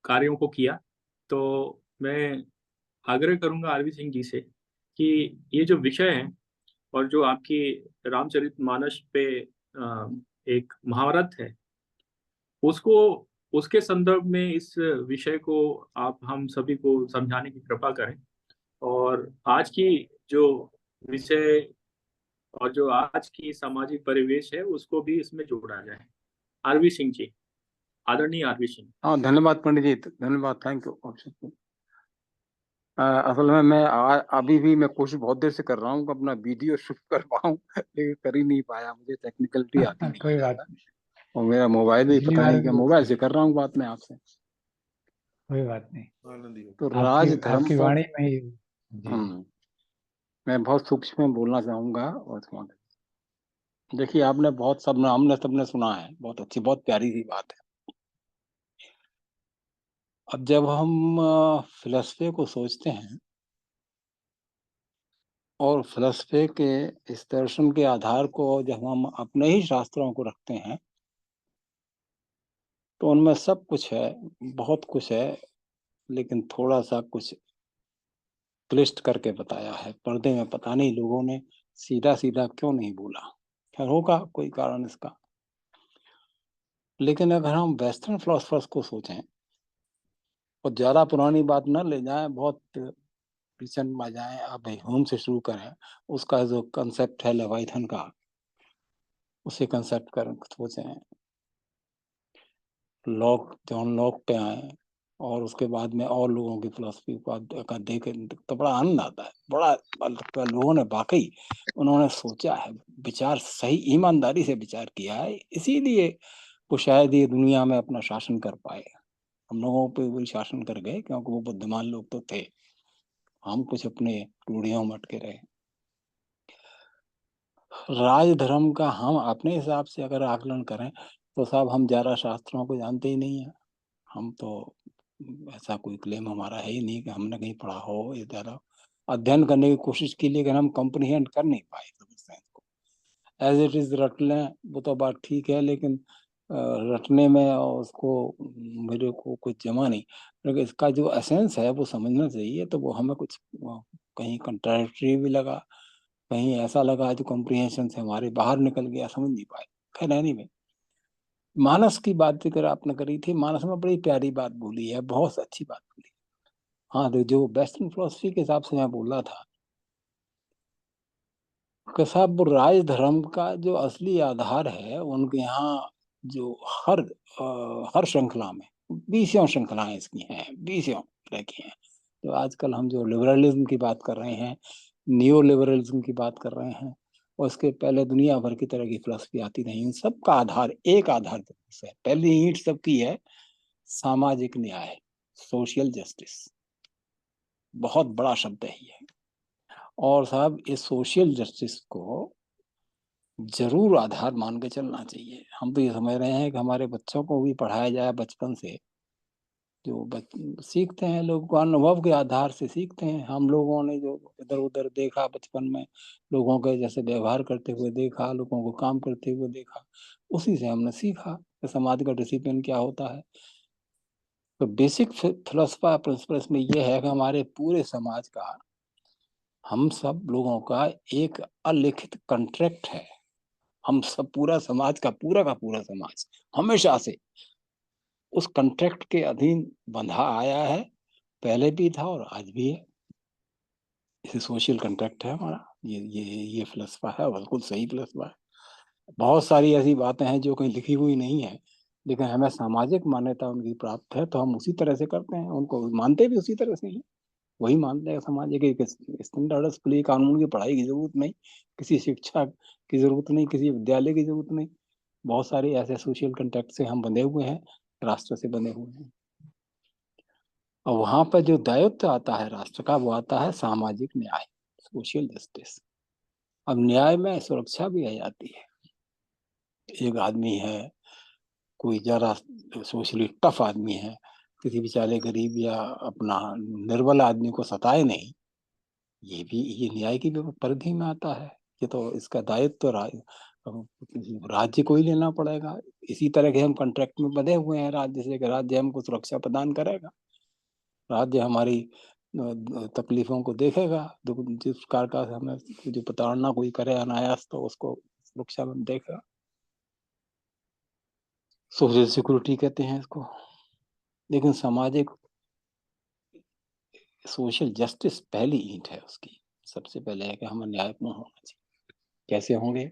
कार्यों को किया। तो मैं आग्रह करूंगा आरवी सिंह जी से कि ये जो विषय है, और जो आपकी रामचरितमानस पे एक महाभारत है, उसको उसके संदर्भ में इस विषय को आप हम सभी को समझाने की कृपा करें, और आज की जो विषय और जो आज की सामाजिक परिवेश है उसको भी इसमें जोड़ा जाए। आरवी सिंह जी, आदरणीय आरवी सिंह। हाँ, धन्यवाद पंडित जी, धन्यवाद, थैंक यू। असल में मैं अभी भी मैं कोशिश बहुत देर से कर रहा हूँ कि अपना वीडियो शूट कर पाऊँ, लेकिन कर ही नहीं पाया, मुझे टेक्निकलिटी आती नहीं कोई है बात ज़्यादा। नहीं। और मेरा मोबाइल भी जी पता नहीं क्या, महाराज, मोबाइल से कर रहा हूँ बात मैं आपसे। कोई बात नहीं। आनंदी हो। तो आपकी राज धर्म आपकी पर वाणी में ही। जी। मैं बहुत सूक्ष्म में बोलना चाहूंगा। और देखिए, आपने बहुत सब हमने सबने सुना है, बहुत अच्छी बहुत प्यारी सी बात है। अब जब हम फिलॉसफी को सोचते हैं और फिलॉसफी के इस दर्शन के आधार को जब हम अपने ही शास्त्रों को रखते हैं, तो उनमें सब कुछ है, बहुत कुछ है, लेकिन थोड़ा सा कुछ क्लिष्ट करके बताया है पर्दे में। पता नहीं लोगों ने सीधा सीधा क्यों नहीं बोला, खैर होगा कोई कारण इसका। लेकिन अगर हम वेस्टर्न फिलोसफर्स को सोचें और ज्यादा पुरानी बात न ले जाएं, बहुत रिसेंट में जाएं, अब ह्यूम से शुरू करें। उसका जो कंसेप्ट है लेवाइथन का, उसे कंसेप्ट कर सोचें, लॉक, जॉन लॉक पे आए, और उसके बाद में और लोगों की फिलोसफी का देखे तो बड़ा आनंद आता है। बड़ा लोगों ने वाकई उन्होंने सोचा है, विचार सही ईमानदारी से विचार किया है, इसीलिए वो शायद ये दुनिया में अपना शासन कर पाए। हम लोगों पे वही शासन कर गए क्योंकि वो बुद्धिमान लोग तो थे, हम कुछ अपने रूढ़ियों में अटके रहे। राजधर्म का हम अपने हिसाब से अगर आकलन करें तो साहब हम ज्यादा शास्त्रों को जानते ही नहीं है। हम तो ऐसा कोई क्लेम हमारा है ही नहीं कि हमने कहीं पढ़ा हो, ये ज्यादा अध्ययन करने की कोशिश की, लेकिन हम कॉम्प्रिहेंड कर नहीं पाए समझते हैं इसको। एज इट इज रट लें वो तो बात ठीक है, लेकिन रटने में और उसको मेरे को कुछ जमा नहीं। लेकिन इसका जो एसेंस है वो समझना चाहिए, तो वो हमें कुछ कहीं कंट्राडिक्टरी भी लगा, कहीं ऐसा लगा जो कॉम्प्रिहेंशन से हमारे बाहर निकल गया, समझ नहीं पाए। खैर नहीं, मानस की बात जिक्र आपने करी थी, मानस में बड़ी प्यारी बात बोली है, बहुत अच्छी बात बोली। हाँ, तो जो वेस्टर्न फिलोसफी के हिसाब से मैं बोल रहा था कि साहब वो राजधर्म का जो असली आधार है उनके यहाँ, जो हर श्रृंखला में 20 श्रृंखलाएं इसकी हैं, 20 तरह की हैं। तो आजकल हम जो लिबरलिज्म की बात कर रहे हैं, नियो लिबरलिज्म की बात कर रहे हैं, और उसके पहले दुनिया भर की तरह की फिलोसफी आती रही, इन सबका आधार एक आधार जरूर है, पहली ईंट सबकी है सामाजिक न्याय, सोशल जस्टिस। बहुत बड़ा शब्द है ये। और साहब इस सोशल जस्टिस को जरूर आधार मान के चलना चाहिए। हम तो ये समझ रहे हैं कि हमारे बच्चों को भी पढ़ाया जाए बचपन से, जो सीखते हैं लोग को अनुभव के आधार से सीखते हैं। हम लोगों ने जो इधर उधर देखा बचपन में, लोगों के जैसे व्यवहार करते हुए देखा, लोगों को काम करते हुए देखा, उसी से हमने सीखा कि समाज का डिसिप्लिन क्या होता है। तो बेसिक फिलोसफा प्रिंसिपल इसमें यह है कि हमारे पूरे समाज का, हम सब लोगों का एक अलिखित कॉन्ट्रैक्ट है। हम सब, पूरा समाज का पूरा समाज हमेशा से उस कॉन्ट्रैक्ट के अधीन बंधा आया है, पहले भी था और आज भी है। इसे सोशल कॉन्ट्रैक्ट है हमारा, ये फिलसफा है, बिल्कुल सही फिलसफा है। बहुत सारी ऐसी बातें हैं जो कहीं लिखी हुई नहीं है, लेकिन हमें सामाजिक मान्यता उनकी प्राप्त है, तो हम उसी तरह से करते हैं, उनको मानते भी उसी तरह से हैं। वही मानते हैं समाज के स्टैंडर्ड्स के लिए कानून की पढ़ाई की जरूरत नहीं, किसी शिक्षा की जरूरत नहीं, किसी विद्यालय की जरूरत नहीं। बहुत सारे ऐसे सोशल कंटेक्ट से हम बंधे हुए हैं, राष्ट्र से बंधे हुए हैं। और वहां पर जो दायित्व आता है राष्ट्र का, वो आता है सामाजिक न्याय, सोशल जस्टिस। अब न्याय में सुरक्षा भी आ जाती है। एक आदमी है, कोई जरा सोशली टफ आदमी है, किसी बेचारे गरीब या अपना निर्बल आदमी को सताए नहीं, ये न्याय की परिधि में आता है। ये तो इसका दायित्व तो राज्य को ही लेना पड़ेगा। इसी तरह के हम कॉन्ट्रैक्ट में बंधे हुए हैं राज्य से, कि राज्य हमको सुरक्षा प्रदान करेगा, राज्य हमारी तकलीफों को देखेगा, जिस प्रकार का हमें जो प्रताड़ना कोई करे अनायास, तो उसको सुरक्षा में देखेगा। सोशल सिक्योरिटी कहते हैं इसको। लेकिन सामाजिक सोशल जस्टिस पहली ईंट है उसकी। सबसे पहले है कि हमें न्यायपूर्ण होना चाहिए। कैसे होंगे?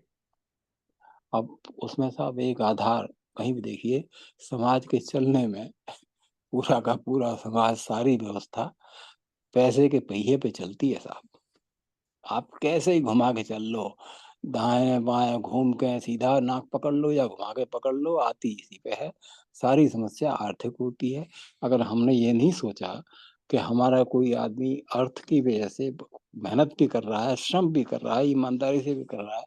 अब उसमें साहब एक आधार, कहीं भी देखिए समाज के चलने में, पूरा का पूरा समाज, सारी व्यवस्था पैसे के पहिए पे चलती है साहब। आप कैसे ही घुमा के चल लो, दाएं बाएं घूम के सीधा नाक पकड़ लो या घुमा के पकड़ लो, आती इसी पे है। सारी समस्या आर्थिक होती है। अगर हमने ये नहीं सोचा कि हमारा कोई आदमी अर्थ की वजह से मेहनत भी कर रहा है, श्रम भी कर रहा है, ईमानदारी से भी कर रहा है,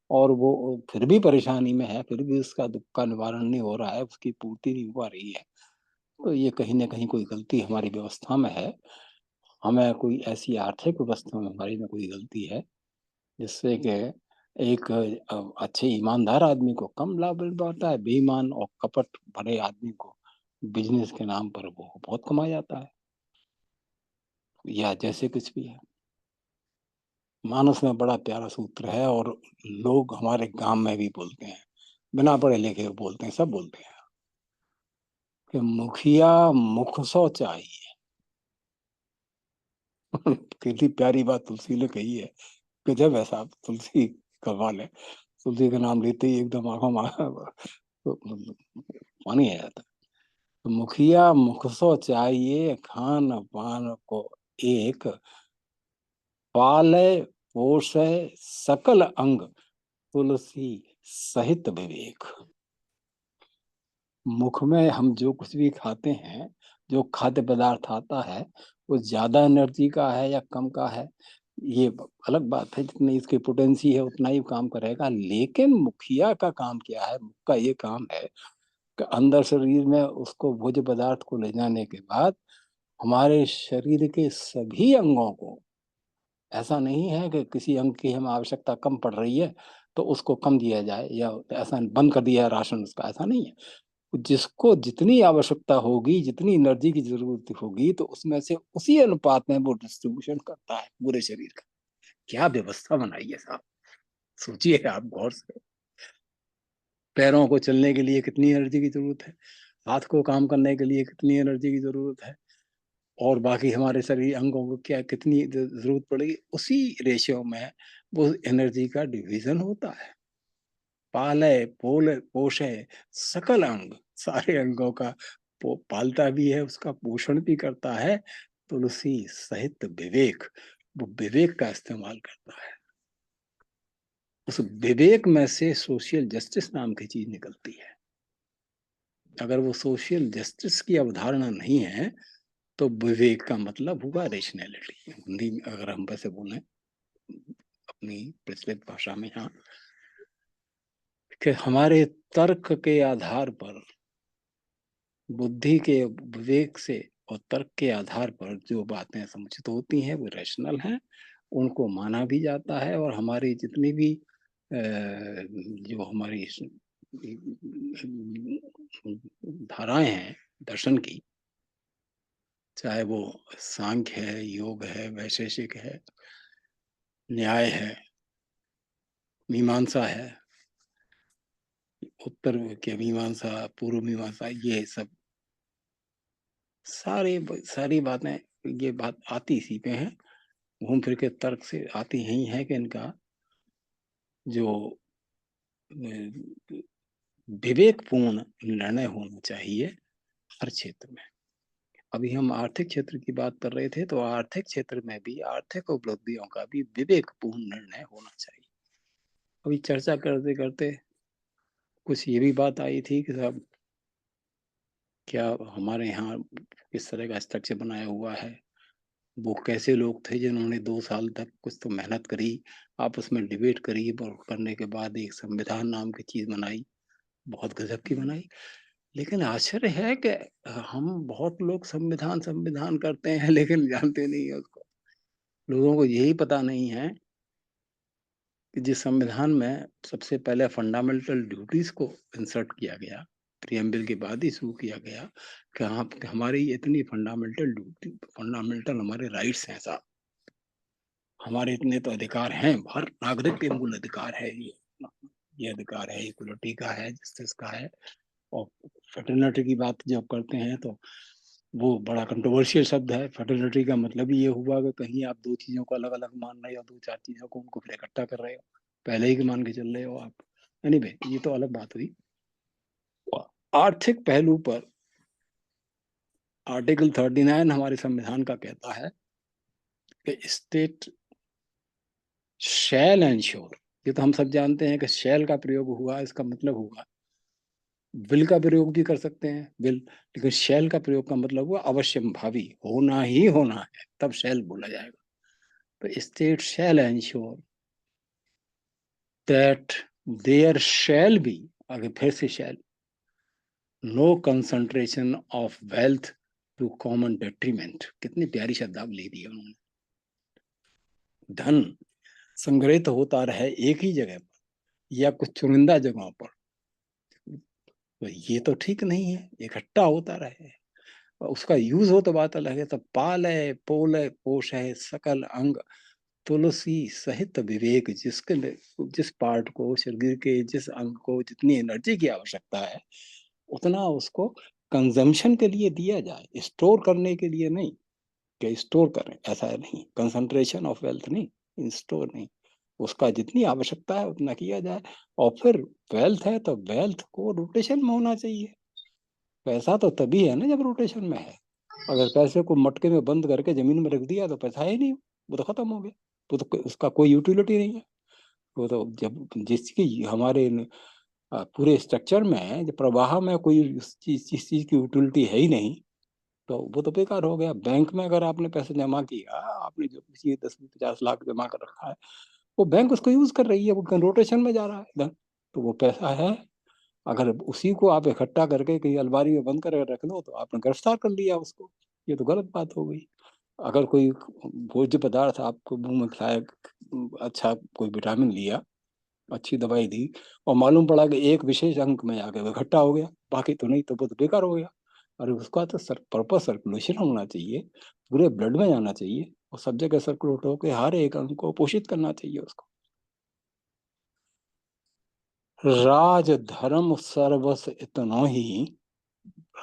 और वो फिर भी परेशानी में है, फिर भी उसका दुख का निवारण नहीं हो रहा है, उसकी पूर्ति नहीं हो रही है, तो ये कहीं ना कहीं कोई गलती हमारी व्यवस्था में है। हमें कोई ऐसी आर्थिक व्यवस्था में हमारी में कोई गलती है, जिससे कि एक अच्छे ईमानदार आदमी को कम लाभ मिल पाता है, बेईमान और कपट भरे आदमी को बिजनेस के नाम पर वो बहुत कमा जाता है, या जैसे कुछ भी है। मानस में बड़ा प्यारा सूत्र है, और लोग हमारे गांव में भी बोलते हैं, बिना पढ़े लिखे बोलते हैं, सब बोलते हैं कि मुखिया मुख सो चाहिए। कितनी प्यारी बात तुलसी ने कही है, गजब है साहब। तुलसी कमाल है, तुलसी का नाम लेते ही एकदम आंखों में तो पानी आ जाता है। तो मुखिया मुख सो चाहिए, खान पान को एक, पाले पोषे सकल अंग, तुलसी सहित विवेक। मुख में हम जो कुछ भी खाते हैं, जो खाद्य पदार्थ आता है, वो ज्यादा एनर्जी का है या कम का है, ये अलग बात है। जितनी इसकी पोटेंसी है उतना ही काम करेगा। लेकिन मुखिया का काम क्या है? मुख का ये काम है कि अंदर शरीर में उसको भोज्य पदार्थ को ले जाने के बाद हमारे शरीर के सभी अंगों को, ऐसा नहीं है कि किसी अंग की हमें आवश्यकता कम पड़ रही है तो उसको कम दिया जाए, या ऐसा बंद कर दिया है राशन उसका, ऐसा नहीं है। जिसको जितनी आवश्यकता होगी, जितनी एनर्जी की जरूरत होगी, तो उसमें से उसी अनुपात में वो डिस्ट्रीब्यूशन करता है पूरे शरीर का। क्या व्यवस्था बनाई है साहब, सोचिए आप गौर से। पैरों को चलने के लिए कितनी एनर्जी की जरूरत है, हाथ को काम करने के लिए कितनी एनर्जी की जरूरत है, और बाकी हमारे शरीर अंगों को क्या कितनी जरूरत पड़ेगी, उसी रेशियो में वो एनर्जी का डिवीजन होता है। पाले पोले पोषे सकल अंग, सारे अंगों का पालता भी है, उसका पोषण भी करता है। तुलसी सहित विवेक, वो विवेक का इस्तेमाल करता है। उस विवेक में से सोशल जस्टिस नाम की चीज निकलती है। अगर वो सोशल जस्टिस की अवधारणा नहीं है, तो विवेक का मतलब हुआ रेशनैलिटी। हिंदी में अगर हम वैसे बोले अपनी प्रचलित भाषा में, हाँ, कि हमारे तर्क के आधार पर, बुद्धि के विवेक से और तर्क के आधार पर जो बातें समुचित होती हैं वो रैशनल हैं, उनको माना भी जाता है। और हमारी जितनी भी जो हमारी धाराएं हैं दर्शन की, चाहे वो सांख्य है, योग है, वैशेषिक है, न्याय है, मीमांसा है, उत्तर की मीमांसा, पूर्व मीमांसा, ये सब सारी बातें, ये बात आती इसी पे है, घूम फिर के तर्क से आती ही है कि इनका जो विवेकपूर्ण निर्णय होना चाहिए हर क्षेत्र में। अभी हम आर्थिक क्षेत्र की बात कर रहे थे, तो आर्थिक क्षेत्र में भी आर्थिक उपलब्धियों का भी विवेकपूर्ण निर्णय होना चाहिए। अभी चर्चा करते करते कुछ ये भी बात आई थी कि साहब क्या हमारे यहाँ किस तरह का स्ट्रक्चर बनाया हुआ है, वो कैसे लोग थे जिन्होंने 2 साल तक कुछ तो मेहनत करी, आपस में डिबेट करी और करने के बाद एक संविधान नाम की चीज बनाई, बहुत गजब की बनाई। लेकिन आश्चर्य है कि हम बहुत लोग संविधान संविधान करते हैं लेकिन जानते नहीं है उसको। लोगों को यही पता नहीं है कि जिस संविधान में सबसे पहले फंडामेंटल ड्यूटीज को इंसर्ट किया गया, प्रियम्बल के बाद ही शुरू किया गया कि हाँ हमारी इतनी फंडामेंटल ड्यूटी, फंडामेंटल हमारे राइट्स हैं साहब, हमारे इतने तो अधिकार हैं, हर नागरिक के मूल अधिकार है ये अधिकार है, इक्वलिटी का है, जस्टिस का है। और फर्टिलिटी की बात जब करते हैं तो वो बड़ा कंट्रोवर्शियल शब्द है। फर्टिलिटी का मतलब ही ये हुआ कि कहीं आप 2 चीजों को अलग अलग मान रहे हो, 2-4 चीजों को उनको फिर इकट्ठा कर रहे हो, पहले ही मान के चल रहे हो आप। एनीवे ये तो अलग बात हुई। आर्थिक पहलू पर आर्टिकल 39 हमारे संविधान का कहता है कि स्टेट शैल एंश्योर, ये तो हम सब जानते हैं कि शैल का प्रयोग हुआ, इसका मतलब हुआ विल का प्रयोग भी कर सकते हैं विल, लेकिन शैल का प्रयोग का मतलब हुआ अवश्यम भावी, होना ही होना है, तब शैल बोला जाएगा। तो state shall ensure that there shall be, आगे फिर से shall, no concentration of wealth to common detriment. कितनी प्यारी शब्दावली दी है उन्होंने। धन संग्रहित होता रहे एक ही जगह पर या कुछ चुनिंदा जगहों पर, तो ये तो ठीक नहीं है, इकट्ठा होता रहे, उसका यूज हो तो बात अलग है। तो पालय पोलय पोष है सकल अंग, तुलसी सहित विवेक, जिसके जिस पार्ट को, शरीर के जिस अंग को जितनी एनर्जी की आवश्यकता है उतना उसको कंजम्पशन के लिए दिया जाए, स्टोर करने के लिए नहीं कि स्टोर करें, ऐसा नहीं, कंसंट्रेशन ऑफ वेल्थ नहीं, स्टोर नहीं, उसका जितनी आवश्यकता है उतना किया जाए। और फिर वेल्थ है तो वेल्थ को रोटेशन में होना चाहिए। पैसा तो तभी है ना जब रोटेशन में है। अगर पैसे को मटके में बंद करके जमीन में रख दिया तो पैसा है नहीं, वो तो खत्म हो गया, वो तो उसका कोई यूटिलिटी नहीं है। वो तो जब जिसकी हमारे पूरे स्ट्रक्चर में, जब प्रवाह में कोई इस चीज की यूटिलिटी है ही नहीं, तो वो तो बेकार हो गया। बैंक में अगर आपने पैसे जमा किया, आपने जो किसी 10-50 लाख जमा कर रखा है, वो बैंक उसको यूज कर रही है, वो रोटेशन में जा रहा है धन, तो वो पैसा है। अगर उसी को आप इकट्ठा करके कहीं अलमारी में बंद कर रख लो तो आपने गिरफ्तार कर लिया उसको, ये तो गलत बात हो गई। अगर कोई भोज्य पदार्थ आपको मुंह में खाया, अच्छा कोई विटामिन लिया, अच्छी दवाई दी, और मालूम पड़ा कि एक विशेष अंक में आके इकट्ठा हो गया, बाकी तो नहीं, तो वो तो बेकार हो गया। और उसका तो प्रॉपर सर्कुलेशन होना चाहिए, पूरे ब्लड में जाना चाहिए, और सब जगह सर्कुलेट होकर हर एक अंग को पोषित करना चाहिए उसको। राज धर्म सर्वस इतना ही,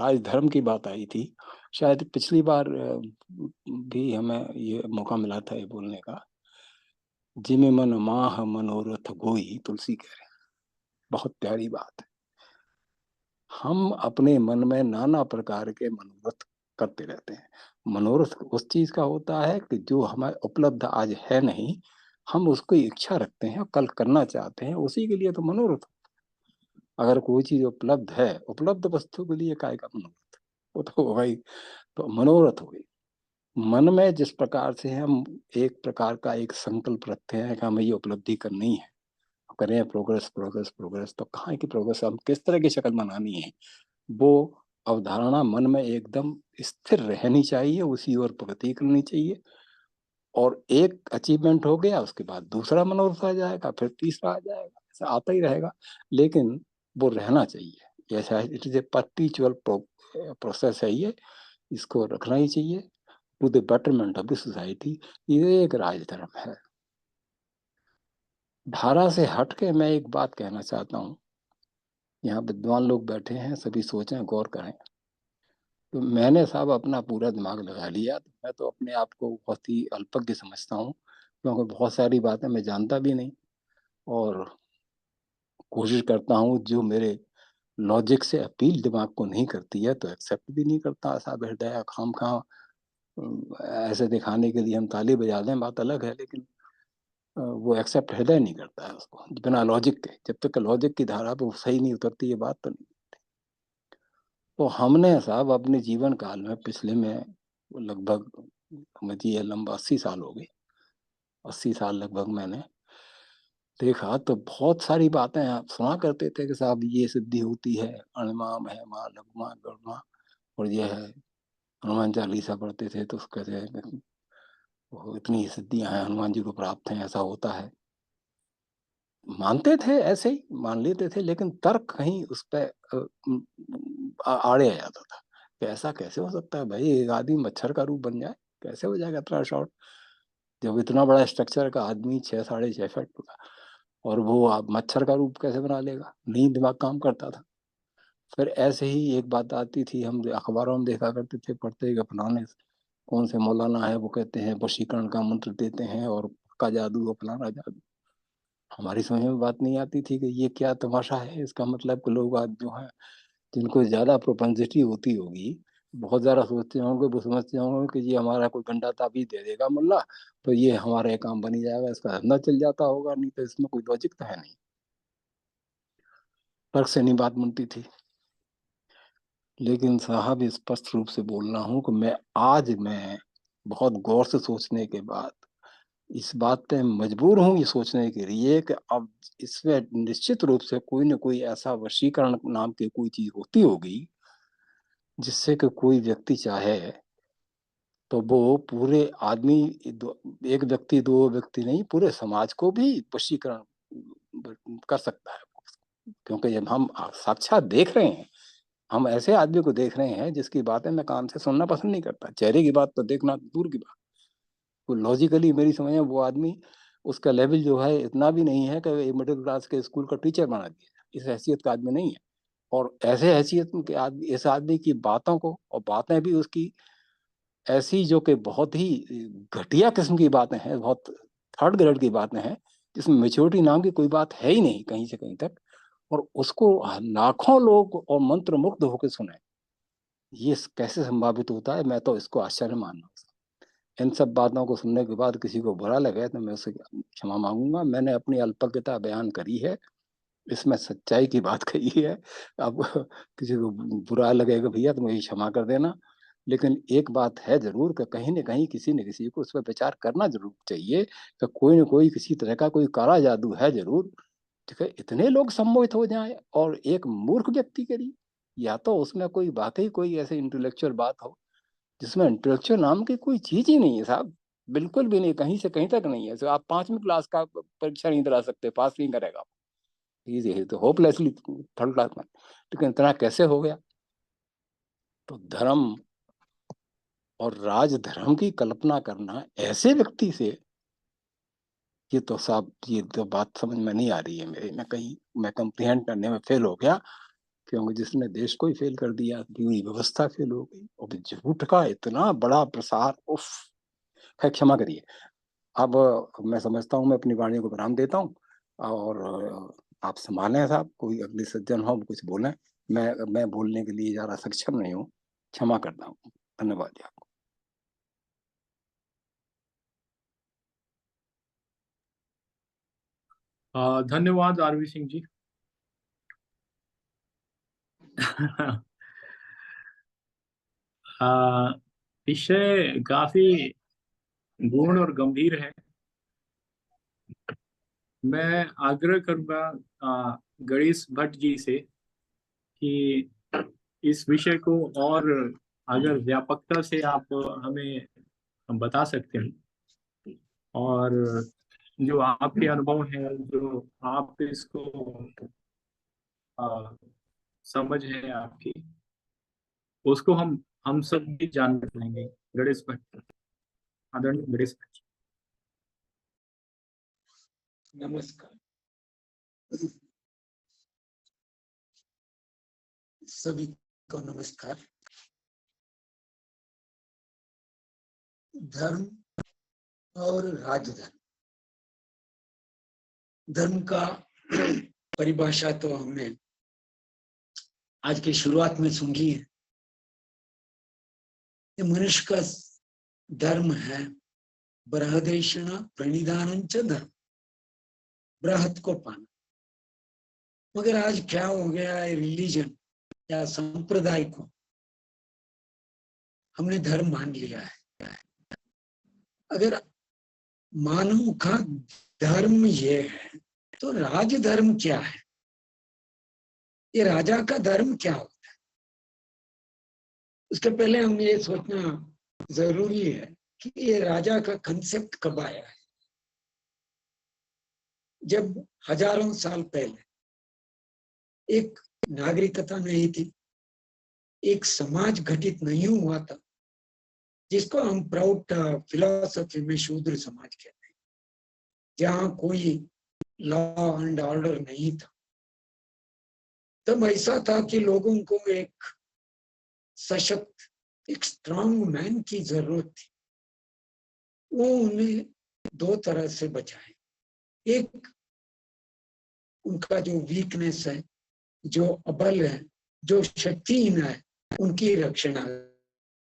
राजधर्म की बात आई थी, शायद पिछली बार भी हमें ये मौका मिला था ये बोलने का। जिमे मन माह मनोरथ गोई, तुलसी कह रहे हैं, बहुत प्यारी बात है। हम अपने मन में नाना प्रकार के मनोरथ करते रहते हैं। मनोरथ उस चीज का होता है कि जो हमारे उपलब्ध आज है नहीं, हम उसको इच्छा रखते हैं, कल करना चाहते हैं, उसी के लिए तो मनोरथ। अगर कोई चीज उपलब्ध है, उपलब्ध वस्तु के लिए काय का मनोरथ, वो तो होगा ही, तो मनोरथ हो गई। मन में जिस प्रकार से हम एक प्रकार का एक संकल्प रखते हैं कि हमें ये उपलब्धि करनी है, करें प्रोग्रेस प्रोग्रेस प्रोग्रेस, तो कहाँ की प्रोग्रेस, हम किस तरह की शक्ल बनानी है, वो अवधारणा मन में एकदम स्थिर रहनी चाहिए, उसी ओर प्रगति करनी चाहिए। और एक अचीवमेंट हो गया, उसके बाद दूसरा मनोरथ आ जाएगा, फिर तीसरा आ जाएगा, ऐसा आता ही रहेगा, लेकिन वो रहना चाहिए। ऐसा it is a perpetual process है ये, इसको रखना ही चाहिए to the betterment of the society. ये एक राजधर्म है। धारा से हट के मैं एक बात कहना चाहता हूँ, यहाँ विद्वान लोग बैठे हैं, सभी सोचें, गौर करें। तो मैंने साहब अपना पूरा दिमाग लगा लिया, तो मैं तो अपने आप को बहुत ही अल्पज्ञ समझता हूँ, क्योंकि बहुत सारी बातें मैं जानता भी नहीं, और कोशिश करता हूँ जो मेरे लॉजिक से अपील दिमाग को नहीं करती है तो एक्सेप्ट भी नहीं करता। साहब हृदय खाम खा ऐसे दिखाने के लिए हम ताली बजा दें बात अलग है, लेकिन वो एक्सेप्ट हृदय नहीं करता है उसको बिना लॉजिक के। जब तक लॉजिक की धारा पर सही नहीं उतरती ये बात तो नहीं। तो हमने साहब अपने जीवन काल में पिछले में लगभग समझिए लंबा 80 साल हो गए, 80 साल लगभग मैंने देखा तो बहुत सारी बातें आप सुना करते थे कि साहब ये सिद्धि होती है, अणमा महमा लगमा गणमा, और ये है हनुमान चालीसा पढ़ते थे तो कहते हैं वो इतनी सिद्धियां हैं हनुमान जी को प्राप्त हैं, ऐसा होता है। मानते थे, ऐसे ही मान लेते थे, लेकिन तर्क कहीं उस पर आड़े आ जाता था कि ऐसा कैसे हो सकता है भाई, एक आदमी मच्छर का रूप बन जाए, कैसे हो जाएगा इतना शॉर्ट, जब इतना बड़ा स्ट्रक्चर का आदमी 6 साढ़े 6 फीट का, और वो आप मच्छर का रूप कैसे बना लेगा, नहीं दिमाग काम करता था। फिर ऐसे ही एक बात आती थी, हम अखबारों में देखा करते थे, पढ़ते कि फलाने कौन से मौलाना है वो कहते हैं वशीकरण का मंत्र देते हैं और का जादू और फलाना जादू। हमारी समझ में बात नहीं आती थी कि ये क्या तमाशा है। इसका मतलब कि लोग आज जो है जिनको ज्यादा प्रोपेंसिटी होती होगी, बहुत ज्यादा सोचते होंगे, वो समझते होंगे कि ये हमारा कोई गंडा ताबीज दे देगा मुल्ला तो ये हमारा काम बन ही जाएगा, इसका धंधा चल जाता होगा, नहीं तो इसमें कोई लॉजिक तो है नहीं। तर्क से नहीं बात बनती थी। लेकिन साहब स्पष्ट रूप से बोल रहा हूं कि मैं बहुत गौर से सोचने के बाद इस बात पे मजबूर हूं ये सोचने के लिए कि अब इसमें निश्चित रूप से कोई ना कोई ऐसा वशीकरण नाम की कोई चीज होती होगी जिससे कि कोई व्यक्ति चाहे तो वो पूरे आदमी, एक व्यक्ति दो व्यक्ति नहीं, पूरे समाज को भी वशीकरण कर सकता है। क्योंकि जब हम साक्षात देख रहे हैं, हम ऐसे आदमी को देख रहे हैं जिसकी बातें मैं कान से सुनना पसंद नहीं करता, चेहरे की बात तो देखना दूर की बात, तो लॉजिकली मेरी समझ में वो आदमी, उसका लेवल जो है इतना भी नहीं है कि मिडिल क्लास के स्कूल का टीचर बना दिया, इस हैसियत का आदमी नहीं है। और ऐसे हैसियत के आदमी, इस आदमी की बातों को, और बातें भी उसकी ऐसी जो कि बहुत ही घटिया किस्म की बातें हैं, बहुत थर्ड ग्रेड की बातें हैं, जिसमें मेच्योरिटी नाम की कोई बात है ही नहीं कहीं से कहीं तक, और उसको लाखों लोग और मंत्र मुग्ध होकर सुने, ये कैसे संभावित होता है, मैं तो इसको आश्चर्य मान रहा हूँ। इन सब बातों को सुनने के बाद किसी को बुरा लगे तो मैं उससे क्षमा मांगूंगा। मैंने अपनी अल्पज्ञता बयान करी है, इसमें सच्चाई की बात कही है। अब किसी को बुरा लगेगा भैया तो मुझे क्षमा कर देना, लेकिन एक बात है जरूर कि कहीं न कहीं किसी न किसी को उस पर विचार करना जरूर चाहिए कि कोई न कोई किसी तरह का कोई काला जादू है जरूर, ठीक है, इतने लोग सम्मोहित हो जाएं और एक मूर्ख व्यक्ति के लिए। या तो उसमें कोई वाकई कोई ऐसी इंटेलेक्चुअल बात हो जिसमें इंटेलेक्चुअल नाम की कोई चीज ही नहीं है साहब, बिल्कुल भी नहीं, कहीं से कहीं तक नहीं है। तो आप 5वीं क्लास का परीक्षा नहीं दिला सकते, पास नहीं करेगा, ये तो होपलेसली थर्ड क्लास में, लेकिन इतना कैसे हो गया। तो धर्म और राजधर्म की कल्पना करना ऐसे व्यक्ति से, ये तो साहब ये तो बात समझ में नहीं आ रही है मेरे में, कहीं मैं कंप्रीहेंड करने में फेल हो गया, क्योंकि जिसने देश को ही फेल कर दिया, पूरी व्यवस्था फेल हो गई, और झूठ का इतना बड़ा प्रसार, उफ। खैर क्षमा करिए। अब मैं समझता हूँ मैं अपनी वाणी को विराम देता हूँ, और आप संभालें साहब, कोई अगले सज्जन हो कुछ बोलें, मैं बोलने के लिए ज़्यादा सक्षम नहीं हूँ, क्षमा करता हूँ। धन्यवाद जी आपको। धन्यवाद आरवी सिंह जी। विषय काफी गूढ़ और गंभीर है। मैं आग्रह करूंगा गणेश भट्ट जी से कि इस विषय को और अगर व्यापकता से आप हमें बता सकते हैं, और जो आपके अनुभव है, जो आप इसको आ, समझ है आपकी, उसको हम सब भी जानना चाहेंगे। गणेश भट्ट, आदरणीय गणेश भट्ट। नमस्कार सभी को, नमस्कार। धर्म और राजधर्म, धर्म का परिभाषा तो हमने आज की शुरुआत में सुन ली है। ये मनुष्य का धर्म है बृहदेषण प्रणिधानं च धर्म, बृहत को पाना। मगर आज क्या हो गया है, रिलीजन या संप्रदाय को हमने धर्म मान लिया है। अगर मानव का धर्म ये है तो राजधर्म क्या है, ये राजा का धर्म क्या होता है? उसके पहले हम ये सोचना जरूरी है कि ये राजा का कंसेप्ट कब आया है। जब हजारों साल पहले एक नागरिकता नहीं थी, एक समाज घटित नहीं हुआ था, जिसको हम प्राउड फिलॉसफी में शूद्र समाज कहते हैं, जहां कोई लॉ एंड ऑर्डर नहीं था। तब ऐसा था कि लोगों को एक सशक्त, एक स्ट्रांग मैन की जरूरत थी। वो उन्हें दो तरह से बचाए। एक उनका जो वीकनेस है, जो अबल है, जो शक्तिहीन है, उनकी रक्षणा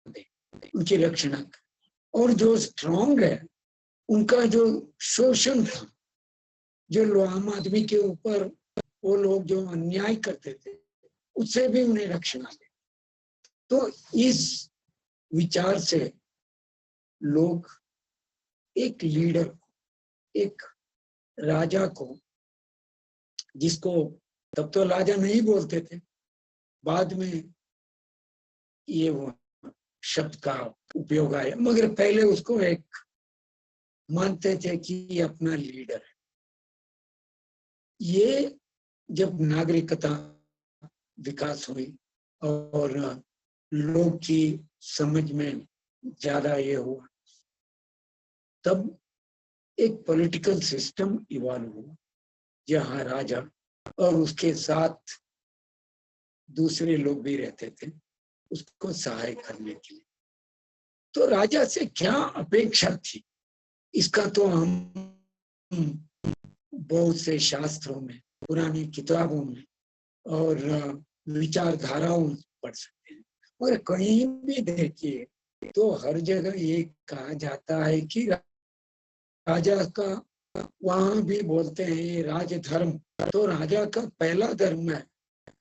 दे, उनकी रक्षणा कर। और जो स्ट्रांग है, उनका जो शोषण था, जो आम आदमी के ऊपर वो लोग जो अन्याय करते थे, उससे भी उन्हें रक्षणा दे। तो इस विचार से लोग एक लीडर को, एक राजा को, जिसको तब तो राजा नहीं बोलते थे, बाद में ये वो शब्द का उपयोग आया, मगर पहले उसको एक मानते थे कि ये अपना लीडर है। ये जब नागरिकता विकास हुई और लोग की समझ में ज्यादा ये हुआ, तब एक पॉलिटिकल सिस्टम इवॉल्व हुआ, जहां राजा और उसके साथ दूसरे लोग भी रहते थे उसको सहाय करने के लिए। तो राजा से क्या अपेक्षा थी, इसका तो हम बहुत से शास्त्रों में, पुरानी किताबों में और विचारधाराओं में पढ़ सकते हैं। और कहीं भी देखिए तो हर जगह ये कहा जाता है कि राजा का, वहां भी बोलते हैं ये राजधर्म। तो राजा का पहला धर्म है,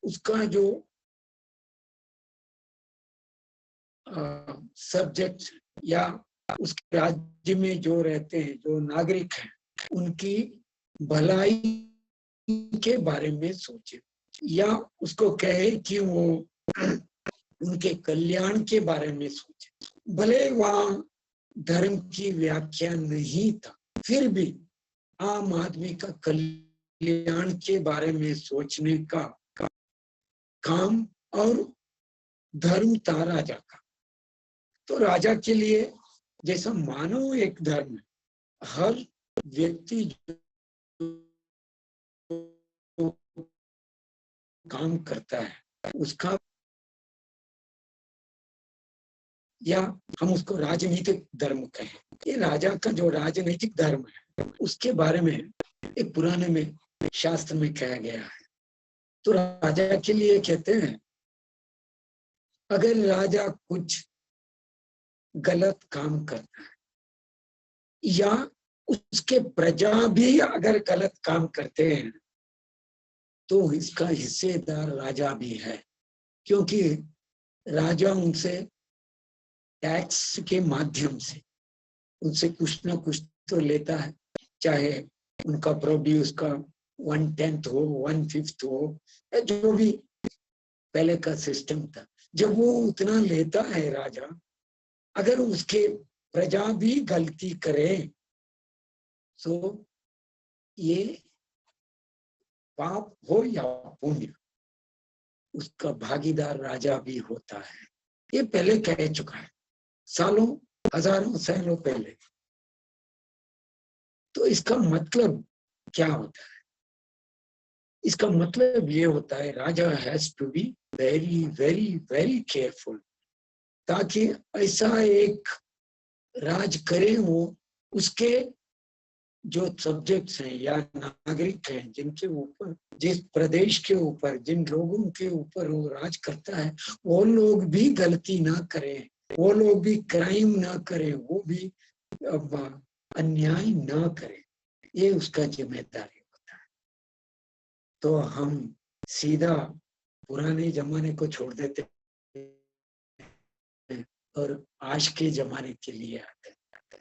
उसका जो सब्जेक्ट या उसके राज्य में जो रहते हैं, जो नागरिक हैं, उनकी भलाई के बारे में सोचे, या उसको कहे कि वो उनके कल्याण के बारे में सोचे। भले वहां धर्म की व्याख्या नहीं था, फिर भी आम आदमी का कल्याण के बारे में सोचने का काम और धर्म था राजा का। तो राजा के लिए जैसा मानव एक धर्म है, हर व्यक्ति जो काम करता है उसका, या हम उसको राजनीतिक धर्म कहें, ये राजा का जो राजनीतिक धर्म है उसके बारे में एक पुराने में शास्त्र में कहा गया है। तो राजा के लिए कहते हैं, अगर राजा कुछ गलत काम करता है या उसके प्रजा भी अगर गलत काम करते हैं, तो इसका हिस्सेदार राजा भी है, क्योंकि राजा उनसे टैक्स के माध्यम से उनसे कुछ ना कुछ तो लेता है, चाहे उनका प्रोड्यूस का 1/10 हो, 1/5 हो, या जो भी पहले का सिस्टम था। जब वो उतना लेता है राजा, अगर उसके प्रजा भी गलती करे तो ये पाप हो या पुण्य, उसका भागीदार राजा भी होता है। ये पहले कह चुका है, सालों, हजारों सालों पहले। तो इसका मतलब क्या होता है? इसका मतलब ये होता है, राजा has to be very very very careful, ताकि ऐसा एक राज करे वो उसके जो सब्जेक्ट्स हैं या नागरिक हैं, जिनके ऊपर, जिस प्रदेश के ऊपर, जिन लोगों के ऊपर वो राज करता है, वो लोग भी गलती ना करें, वो लोग भी क्राइम ना करें, वो भी अन्याय ना करें, ये उसका जिम्मेदारी होता है। तो हम सीधा पुराने जमाने को छोड़ देते हैं और आज के जमाने के लिए आते हैं।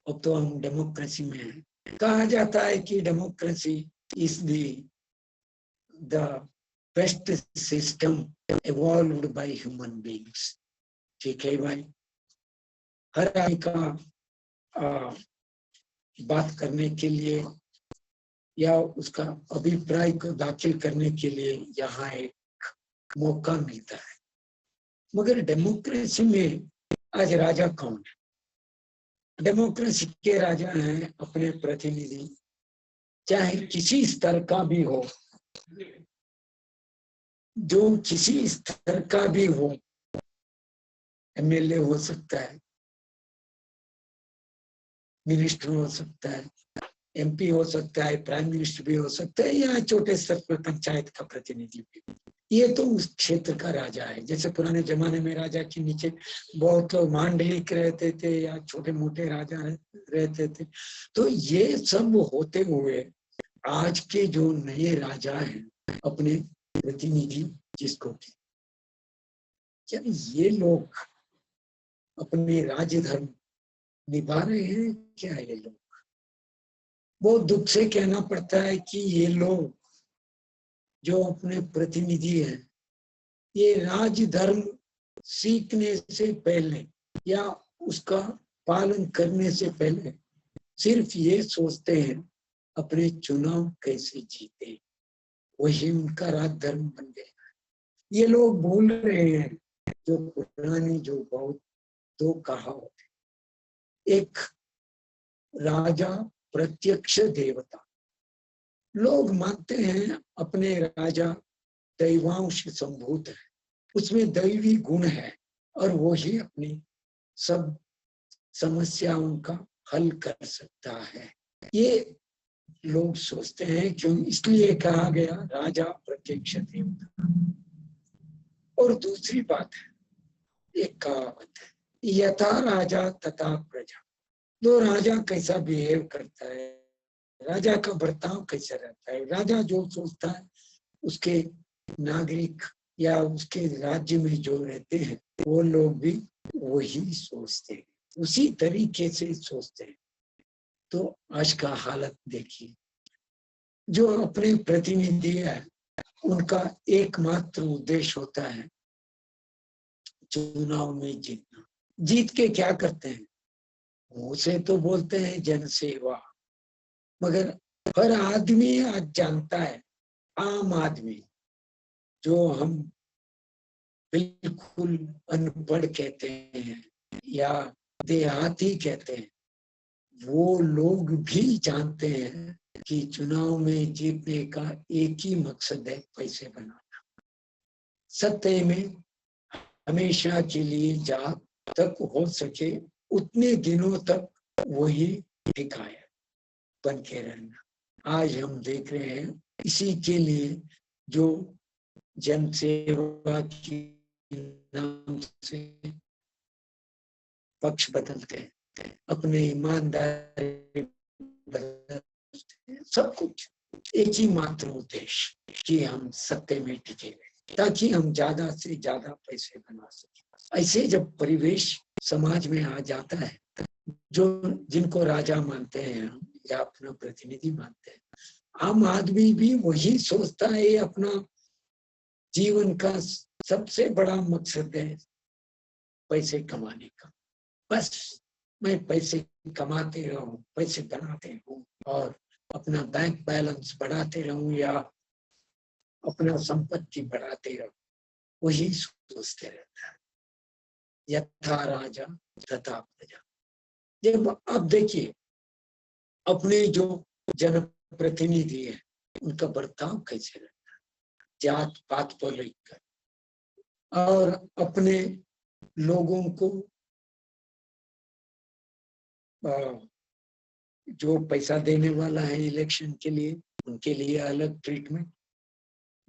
अब तो हम डेमोक्रेसी में हैं। कहा जाता है कि democracy is the best system evolved by human beings। ठीक है भाई, हर आदमी का बात करने के लिए या उसका अभिप्राय को दाखिल करने के लिए यहाँ एक मौका मिलता है। मगर डेमोक्रेसी में आज राजा कौन है? डेमोक्रेसी के राजा हैं अपने प्रतिनिधि, चाहे किसी स्तर का भी हो, जो किसी स्तर का भी हो, एमएलए हो सकता है, मिनिस्टर हो सकता है, एमपी हो सकता है, प्राइम मिनिस्टर भी हो सकता है, या छोटे स्तर पर पंचायत का प्रतिनिधि भी। ये तो उस क्षेत्र का राजा है। जैसे पुराने जमाने में राजा के नीचे बहुत लोग मांडलिक रहते थे या छोटे मोटे राजा रहते थे। तो ये सब होते हुए आज के जो नए राजा हैं, अपने प्रतिनिधि जिसको कहते, क्या ये लोग अपने राज्य धर्म निभा रहे हैं क्या? ये लोग, बहुत दुख से कहना पड़ता है कि ये लोग जो अपने प्रतिनिधि हैं, ये राज धर्म सीखने से पहले या उसका पालन करने से पहले सिर्फ ये सोचते हैं अपने चुनाव कैसे जीते, वही उनका राज धर्म बन गया। ये लोग भूल रहे हैं जो पुरानी जो बहुत दो कहावत, एक राजा प्रत्यक्ष देवता। लोग मानते हैं अपने राजा दैवांश संभूत है, उसमें दैवी गुण है और वो ही अपनी सब समस्याओं का हल कर सकता है। ये लोग सोचते हैं, क्यों? इसलिए कहा गया राजा प्रत्यक्ष देवता। और दूसरी बात है, एक कहावत है, यथा राजा तथा प्रजा। तो राजा कैसा बिहेव करता है, राजा का बर्ताव कैसा रहता है, राजा जो सोचता है उसके नागरिक या उसके राज्य में जो रहते हैं वो लोग भी वही सोचते हैं, उसी तरीके से सोचते हैं। तो आज का हालत देखिए, जो अपने प्रतिनिधि है उनका एकमात्र उद्देश्य होता है चुनाव में जीतना। जीत के क्या करते हैं? उसे तो बोलते हैं जनसेवा, मगर हर आदमी आज जानता है, आम आदमी जो हम बिल्कुल अनपढ़ कहते हैं या देहाती कहते हैं, वो लोग भी जानते हैं कि चुनाव में जीतने का एक ही मकसद है, पैसे बनाना। सत्य में हमेशा के लिए जब तक हो सके उतने दिनों तक वही हिकायत बन के रहना। आज हम देख रहे हैं इसी के लिए जो जनसेवा के नाम से पक्ष बदलते हैं, अपने ईमानदारी बदलते हैं, सब कुछ एक ही मात्र उद्देश्य कि हम सत्य में टिके रहे ताकि हम ज्यादा से ज्यादा पैसे बना सके। ऐसे जब परिवेश समाज में आ जाता है, जो जिनको राजा मानते हैं या अपना प्रतिनिधि मानते हैं, आम आदमी भी वही सोचता है, अपना जीवन का सबसे बड़ा मकसद है पैसे कमाने का। बस मैं पैसे कमाते रहूं, पैसे बनाते रहूं और अपना बैंक बैलेंस बढ़ाते रहूं या अपना संपत्ति बढ़ाते रहूं, वही सोचते रहता है। यथा राजा तथा प्रजा। जब अब देखिए अपने जो जनप्रतिनिधि है उनका बर्ताव कैसे रहता है, जात पात को लेकर, और अपने लोगों को जो पैसा देने वाला है इलेक्शन के लिए, उनके लिए अलग ट्रीटमेंट,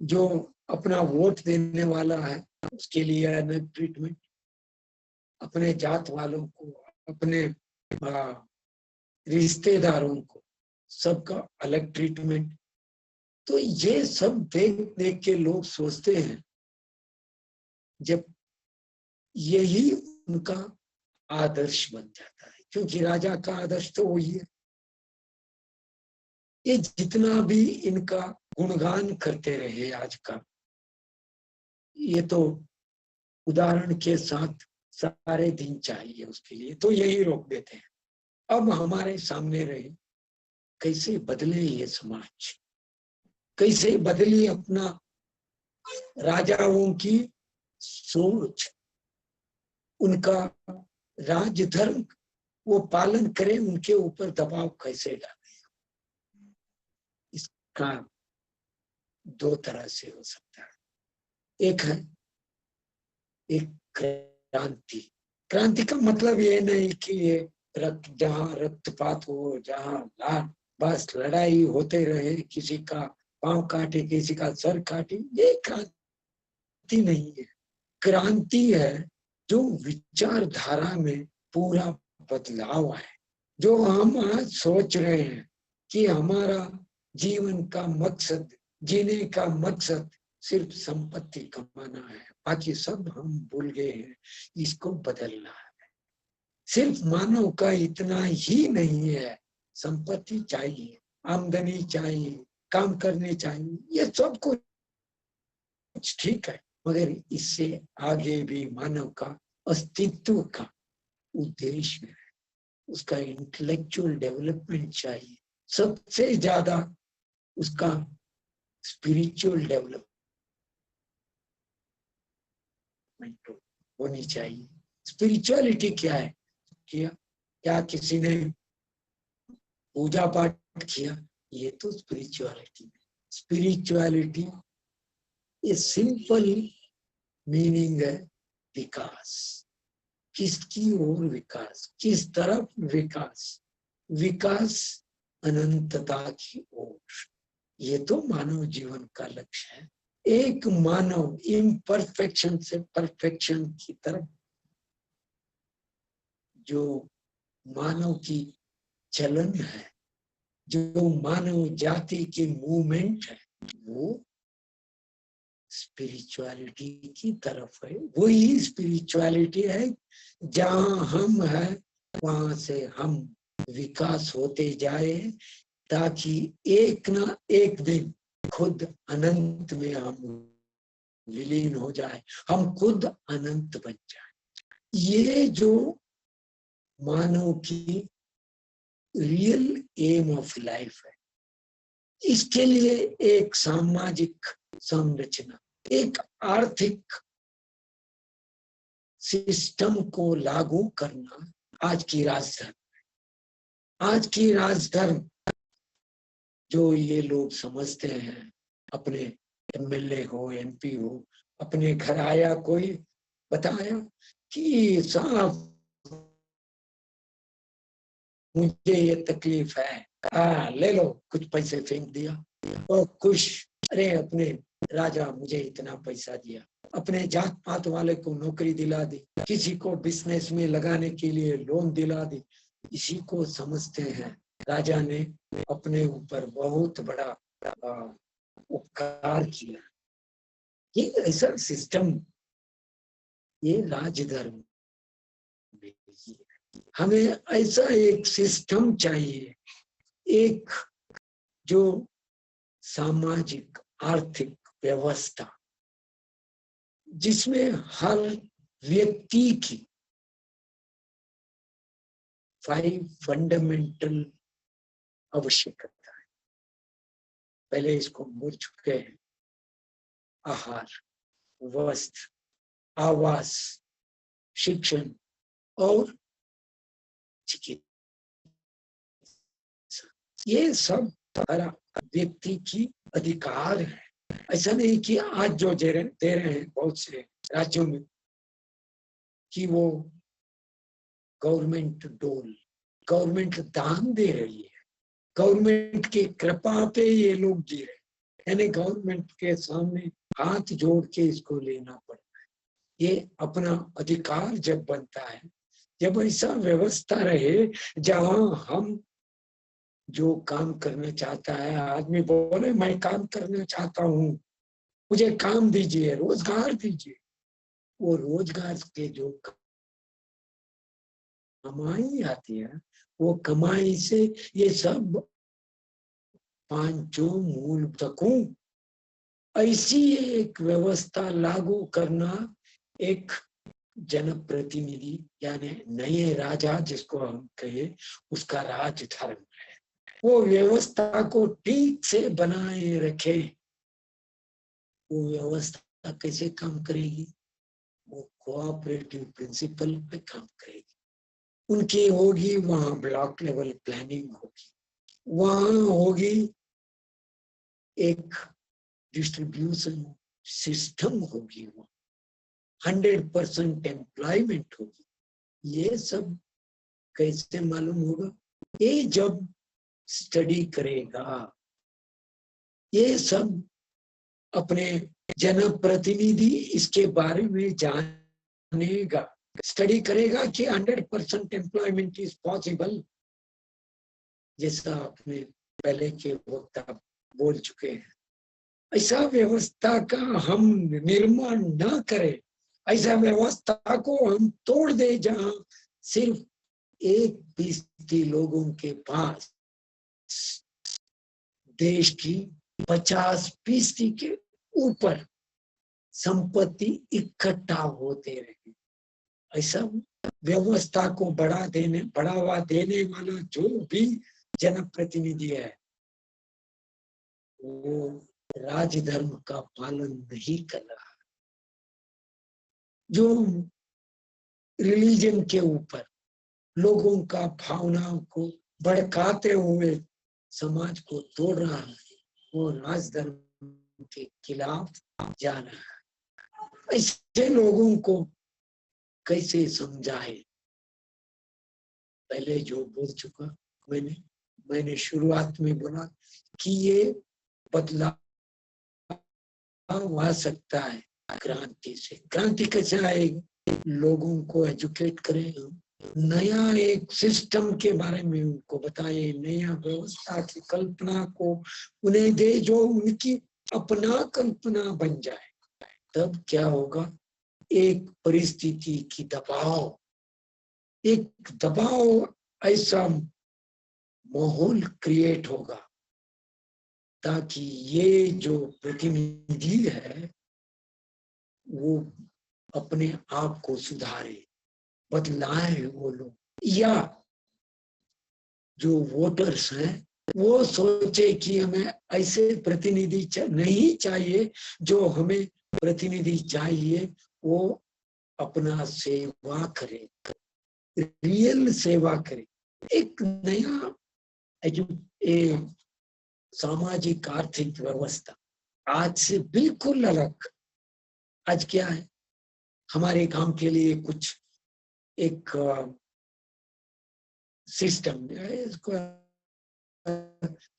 जो अपना वोट देने वाला है उसके लिए अलग ट्रीटमेंट, अपने जात वालों को, अपने रिश्तेदारों को, सबका अलग ट्रीटमेंट। तो ये सब देख देख के लोग सोचते हैं, जब यही उनका आदर्श बन जाता है, क्योंकि राजा का आदर्श तो वही है। ये जितना भी इनका गुणगान करते रहे आज का, ये तो उदाहरण के साथ सारे दिन चाहिए उसके लिए, तो यही रोक देते हैं। अब हमारे सामने रहे कैसे बदले ये समाज, कैसे बदली अपना राजाओं की सोच, उनका राजधर्म वो पालन करें, उनके ऊपर दबाव कैसे डाले। इसका दो तरह से हो सकता है। एक है एक क्रांति। क्रांति का मतलब ये नहीं कि ये जहाँ रक्तपात हो, जहाँ बस लड़ाई होते रहे, किसी का पांव काटे, किसी का सर काटे, ये क्रांति नहीं है। क्रांति है जो विचारधारा में पूरा बदलाव है, जो हम आज सोच रहे हैं कि हमारा जीवन का मकसद, जीने का मकसद सिर्फ संपत्ति कमाना है, बाकी सब हम भूल गए हैं, इसको बदलना है। सिर्फ मानव का इतना ही नहीं है, संपत्ति चाहिए, आमदनी चाहिए, काम करने चाहिए, ये सब कुछ ठीक है, मगर इससे आगे भी मानव का अस्तित्व का उद्देश्य है, उसका इंटेलेक्चुअल डेवलपमेंट चाहिए, सबसे ज्यादा उसका स्पिरिचुअल डेवलपमेंट होनी चाहिए। स्पिरिचुअलिटी क्या है? क्या किसी ने पूजा पाठ किया, ये तो स्पिरिचुअलिटी है। स्पिरिचुअलिटी ये सिंपल मीनिंग है विकास। किसकी ओर विकास, किस तरफ विकास? विकास अनंतता की ओर। ये तो मानव जीवन का लक्ष्य है। एक मानव इम्परफेक्शन से परफेक्शन की तरफ जो मानव की चलन है, जो मानव जाति की मूवमेंट है, वो स्पिरिचुअलिटी की तरफ है। वही स्पिरिचुअलिटी है जहां हम है, वहां से हम विकास होते जाए, ताकि एक ना एक दिन खुद अनंत में हम विलीन हो जाए, हम खुद अनंत बन जाए। ये जो मानव की रियल एम ऑफ लाइफ है, इसके लिए एक सामाजिक संरचना, एक आर्थिक सिस्टम को लागू करना आज की राजधर्म। आज की राजधर्म जो ये लोग समझते हैं, अपने एमएलए हो, एमपी हो, अपने घर आया कोई बताया कि साहब मुझे ये तकलीफ है, ले लो, कुछ पैसे फेंक दिया और खुश, अरे अपने राजा मुझे इतना पैसा दिया, अपने जात पात वाले को नौकरी दिला दी, किसी को बिजनेस में लगाने के लिए लोन दिला दी। इसी को समझते हैं राजा ने अपने ऊपर बहुत बड़ा उपकार किया। ये ऐसा सिस्टम, ये राजधर्म, हमें ऐसा एक सिस्टम चाहिए, एक जो सामाजिक आर्थिक व्यवस्था जिसमें हर व्यक्ति की 5 फंडामेंटल आवश्यकता है। पहले इसको बोल चुके हैं, आहार, वस्त्र, आवास, शिक्षण और चिकित्सा। ये सब हर व्यक्ति की अधिकार है। ऐसा नहीं कि आज जो दे रहे हैं बहुत से राज्यों में कि वो गवर्नमेंट डोल, गवर्नमेंट दान दे रही है, गवर्नमेंट की कृपा पे ये लोग जी रहे, यानी गवर्नमेंट के सामने हाथ जोड़ के इसको लेना पड़ता है। ये अपना अधिकार जब बनता है, जब ऐसा व्यवस्था रहे जहां हम जो काम करना चाहता है, आदमी बोले मैं काम करना चाहता हूं, मुझे काम दीजिए, रोजगार दीजिए, वो रोजगार के जो कमाई आती है, वो कमाई से ये सब पांचों मूल तकों ऐसी एक व्यवस्था लागू करना एक जनप्रतिनिधि यानी नए राजा जिसको हम कहे, उसका राजधर्म है। वो व्यवस्था को ठीक से बनाए रखे। वो व्यवस्था कैसे काम करेगी? वो कोऑपरेटिव प्रिंसिपल पे काम करेगी। उनकी होगी वहां ब्लॉक लेवल प्लानिंग होगी, वहां होगी एक डिस्ट्रीब्यूशन सिस्टम होगी, वो 100% एम्प्लॉयमेंट होगी। ये सब कैसे मालूम होगा? ये जब स्टडी करेगा, ये सब अपने जनप्रतिनिधि इसके बारे में जानेगा, स्टडी करेगा कि 100% एम्प्लॉयमेंट इज पॉसिबल, जैसा आपने पहले के वक्त आप बोल चुके हैं। ऐसा व्यवस्था का हम निर्माण न करें, ऐसा व्यवस्था को हम तोड़ दे जहां सिर्फ 1% लोगों के पास देश की 50% के ऊपर संपत्ति इकट्ठा होते रहे। ऐसा व्यवस्था को बढ़ावा देने वाला जो भी जनप्रतिनिधि है, वो राजधर्म का पालन नहीं कर रहा। जो रिलीजन के ऊपर लोगों का भावनाओं को भड़काते हुए समाज को तोड़ रहा है, वो राजधर्म के खिलाफ जा रहा है। ऐसे लोगों को कैसे समझाए? पहले जो बोल चुका मैंने शुरुआत में बोला कि ये बदलाव आ सकता है क्रांति से। क्रांति कैसे आएगी? लोगों को एजुकेट करें, नया एक सिस्टम के बारे में उनको बताए, नया व्यवस्था की कल्पना को उन्हें दे जो उनकी अपना कल्पना बन जाए। तब क्या होगा? एक परिस्थिति की एक दबाव ऐसा माहौल क्रिएट होगा ताकि ये जो प्रतिनिधि है वो अपने आप को सुधारे, बदलाए वो लोग, या जो वोटर्स हैं वो सोचे कि हमें ऐसे प्रतिनिधि नहीं चाहिए, जो हमें प्रतिनिधि चाहिए वो अपना सेवा करे, रियल सेवा करे। एक नया सामाजिक आर्थिक व्यवस्था आज से बिल्कुल अलग। आज क्या है? हमारे काम के लिए कुछ एक सिस्टम है, इसको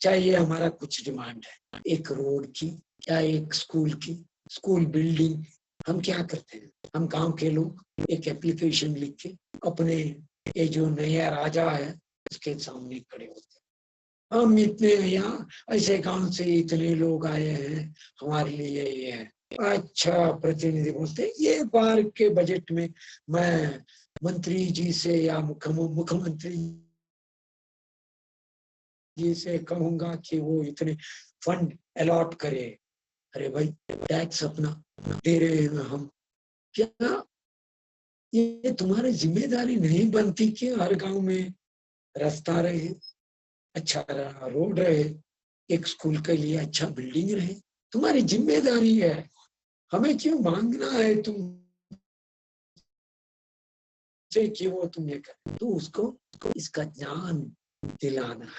चाहिए, हमारा कुछ डिमांड है, एक रोड की या एक स्कूल की, स्कूल बिल्डिंग। हम क्या करते हैं? हम गांव के लोग एक एप्लीकेशन लिख के अपने ये जो नया राजा है उसके सामने खड़े होते हैं, हम इतने यहाँ ऐसे गांव से इतने लोग आए हैं, हमारे लिए ये है। अच्छा, प्रतिनिधि बोलते ये बार के बजट में मैं मंत्री जी से या मुख्यमंत्री जी से कहूंगा कि वो इतने फंड अलॉट करे। अरे भाई, टैक्स अपना दे रहे हैं हम, क्या ये तुम्हारी जिम्मेदारी नहीं बनती कि हर गांव में रास्ता रहे, अच्छा रोड रहे, एक स्कूल के लिए अच्छा बिल्डिंग रहे? तुम्हारी जिम्मेदारी है, हमें क्यों मांगना है तुम से कि वो तुम ये कर? तो उसको इसका ज्ञान दिलाना है,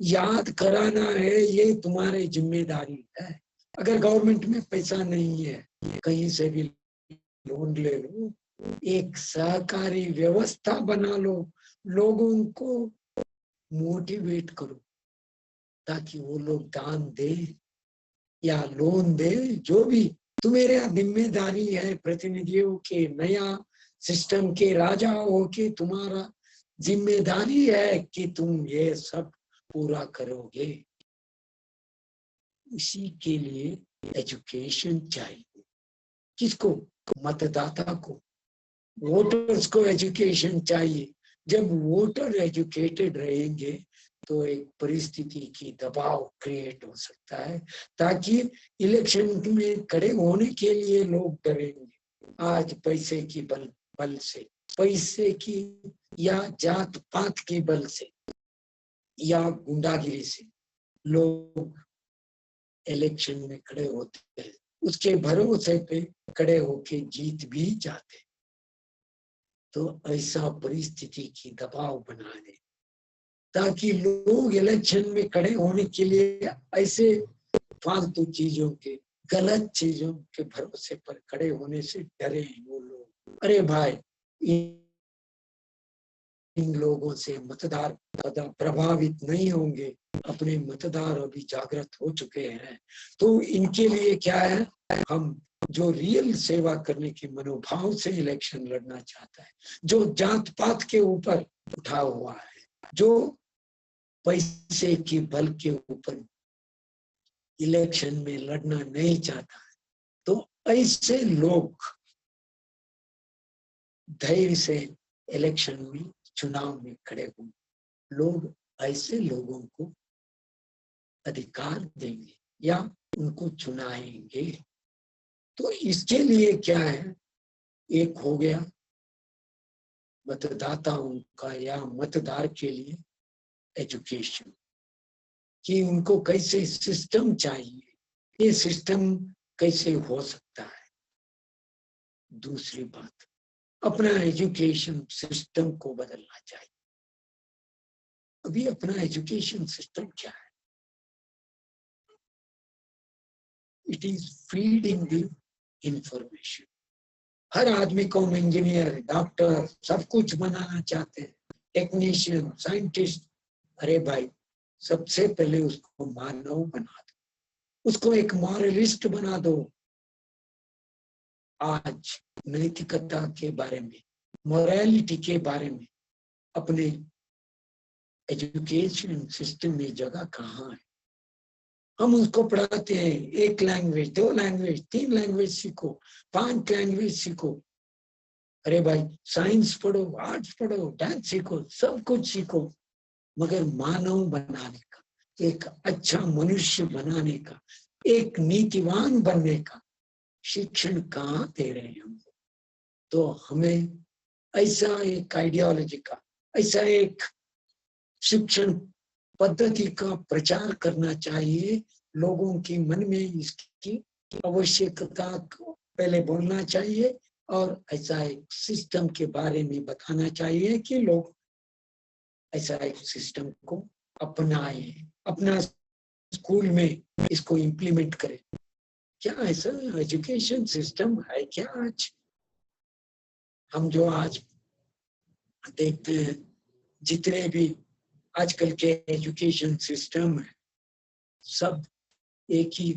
याद कराना है, ये तुम्हारी जिम्मेदारी है। अगर गवर्नमेंट में पैसा नहीं है, कहीं से भी लोन ले लो, एक सहकारी व्यवस्था बना लो, लोगों को मोटिवेट करो ताकि वो लोग दान दे या लोन दे, जो भी तुम्हारी जिम्मेदारी है प्रतिनिधियों के, नया सिस्टम के राजाओं के, तुम्हारा जिम्मेदारी है कि तुम ये सब पूरा करोगे। इसी के लिए एजुकेशन चाहिए। किसको? मतदाता को, वोटर्स को एजुकेशन चाहिए। जब वोटर एजुकेटेड रहेंगे तो एक परिस्थिति की दबाव क्रिएट हो सकता है, ताकि इलेक्शन में खड़े होने के लिए लोग डरेंगे। आज पैसे की बल से, पैसे की या जात पात के बल से या गुंडागिरी से लोग इलेक्शन में खड़े होते हैं, उसके भरोसे पे खड़े होके जीत भी जाते। तो ऐसा परिस्थिति की दबाव बना दे ताकि लोग इलेक्शन में खड़े होने के लिए ऐसे फालतू चीजों के, गलत चीजों के भरोसे पर खड़े होने से डरे वो लोग। अरे भाई, इन लोगों से मतदार प्रभावित नहीं होंगे, अपने मतदार अभी जागृत हो चुके हैं, तो इनके लिए क्या है, हम जो रियल सेवा करने के मनोभाव से इलेक्शन लड़ना चाहता है, जो जात पात के ऊपर उठा हुआ है, जो पैसे के बल के ऊपर इलेक्शन में लड़ना नहीं चाहता है, तो ऐसे लोग धैर्य से इलेक्शन में, चुनाव में खड़े हों। लोग ऐसे लोगों को अधिकार देंगे या उनको चुनाएंगे। तो इसके लिए क्या है, एक हो गया मतदाताओं का या मतदार के लिए एजुकेशन, कि उनको कैसे सिस्टम चाहिए, ये सिस्टम कैसे हो सकता है। दूसरी बात, अपना एजुकेशन सिस्टम को बदलना चाहिए। अभी अपना एजुकेशन सिस्टम क्या है? It is feeding the information. हर आदमी को हम इंजीनियर, डॉक्टर, सब कुछ बनाना चाहते हैं, टेक्नीशियन, साइंटिस्ट। अरे भाई, सबसे पहले उसको मानव बना दो, उसको एक मॉरलिस्ट बना दो। आज नैतिकता के बारे में, मोरालिटी के बारे में अपने एजुकेशन सिस्टम में जगह कहाँ है? हम उसको पढ़ाते हैं, एक लैंग्वेज, 2 लैंग्वेज, 3 लैंग्वेज सीखो, 5 लैंग्वेज सीखो। अरे भाई, साइंस पढ़ो, आर्ट्स पढ़ो, डांस सीखो, सब कुछ सीखो, मगर मानव बनाने का, एक अच्छा मनुष्य बनाने का, एक नीतिवान बनने का शिक्षण कहाँ दे रहे हैं हम? तो हमें ऐसा एक आइडियोलॉजी का, ऐसा एक शिक्षण पद्धति का प्रचार करना चाहिए। लोगों के मन में इसकी आवश्यकता को पहले बोलना चाहिए, और ऐसा एक सिस्टम के बारे में बताना चाहिए कि लोग ऐसा एक सिस्टम को अपनाए, अपना स्कूल में इसको इम्प्लीमेंट करें। क्या ऐसा एजुकेशन सिस्टम है क्या आज? हम जो आज देखते हैं, जितने भी आजकल के एजुकेशन सिस्टम है, सब एक ही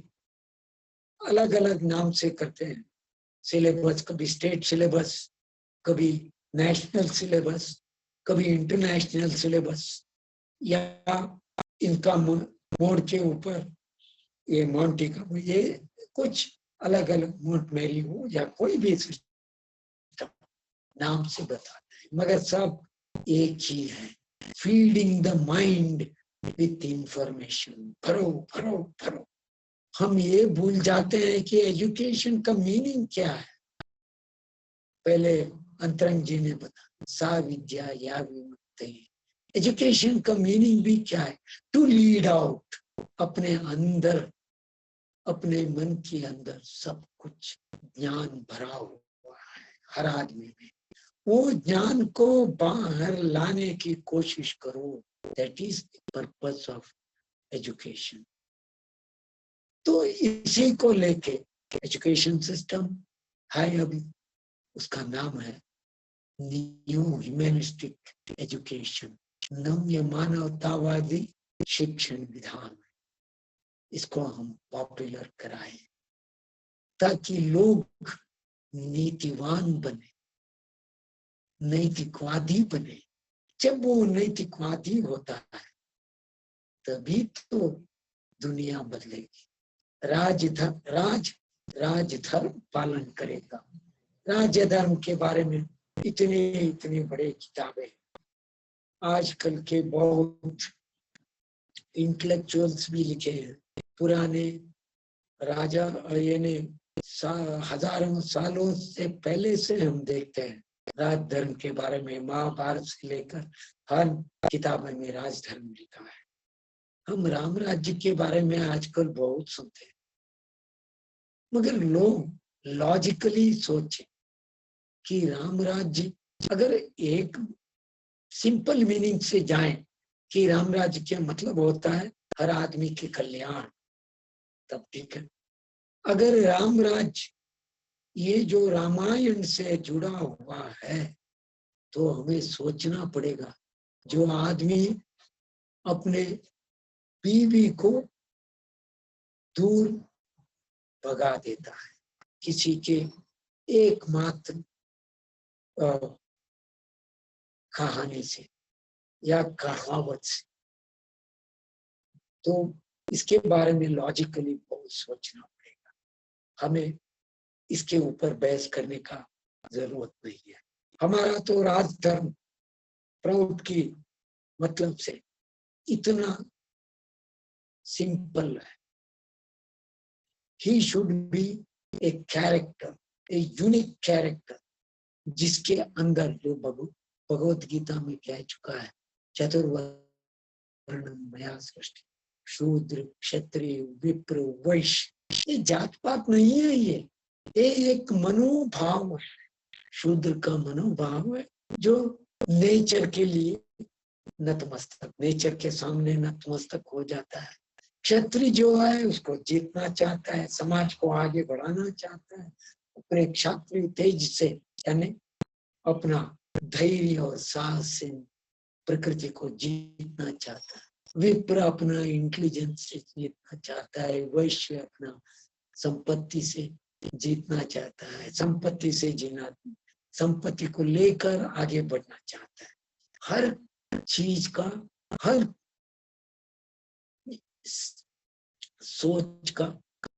अलग अलग नाम से करते हैं। सिलेबस, कभी स्टेट सिलेबस, कभी नेशनल सिलेबस, कभी इंटरनेशनल सिलेबस, या इनका मोड़ के ऊपर ये मॉन्टी का, ये कुछ अलग अलग मोंट मैरी हो या कोई भी सिस्टम नाम से बताते हैं, मगर सब एक ही है, feeding the mind with information. भरो भरो भरो। हम ये भूल जाते हैं कि एजुकेशन का मीनिंग क्या है। पहले अंतरंग जी ने बताया, सा विद्या या विमुक्ति। एजुकेशन का मीनिंग भी क्या है? To lead out. अपने अंदर, अपने मन के अंदर सब कुछ ज्ञान भरा हुआ है हर आदमी में, वो ज्ञान को बाहर लाने की कोशिश करो। That is the purpose of education. तो इसी को लेके एजुकेशन सिस्टम है अभी, उसका नाम है न्यू ह्यूमैनिस्टिक एजुकेशन। नव्य मानवतावादी शिक्षण विधान, इसको हम पॉपुलर कराएं ताकि लोग नीतिवान बने, नैतिकवादी बने। जब वो नैतिकवादी होता है तभी तो दुनिया बदलेगी। राजधर्म पालन करेगा। राज्य धर्म के बारे में इतने बड़े किताबें, आजकल के बहुत इंटेलेक्चुअल्स भी लिखे हैं। पुराने राजा यानी हजारों सालों से पहले से हम देखते हैं राजधर्म के बारे में। महाभारत से लेकर हर किताबों में राजधर्म लिखा है। हम राम राज्य के बारे में आजकल बहुत सुनते हैं, मगर लोग लॉजिकली सोचे कि राम राज्य, अगर एक सिंपल मीनिंग से जाएं कि राम राज्य क्या मतलब होता है हर आदमी के कल्याण, तब ठीक है। अगर राम राज्य ये जो रामायण से जुड़ा हुआ है तो हमें सोचना पड़ेगा, जो आदमी अपने बीवी को दूर भगा देता है किसी के एकमात्र कहानी से या कहावत से, तो इसके बारे में लॉजिकली बहुत सोचना पड़ेगा। हमें इसके ऊपर बहस करने का जरूरत नहीं है। हमारा तो राजधर्म प्राउड की मतलब से इतना सिंपल है। He should be a character, a unique character, जिसके अंदर जो भगवत गीता में कह चुका है, चतुर्वर्ण मया सृष्टि, शूद्र क्षत्रिय विप्र वैश्य, ये जात पात नहीं है। ये एक मनोभाव है। शूद्र का मनोभाव है जो नेचर के लिए नतमस्तक, नेचर के सामने नतमस्तक हो जाता है। क्षत्रिय जो है उसको जीतना चाहता है, समाज को आगे बढ़ाना चाहता है, अपने क्षत्रिय तेज से, यानी अपना धैर्य और साहस से प्रकृति को जीतना चाहता है। विप्र अपना इंटेलिजेंस से जीतना चाहता है। वैश्य अपना संपत्ति से जीतना चाहता है, संपत्ति से जीना, संपत्ति को लेकर आगे बढ़ना चाहता है। हर चीज का, हर सोच का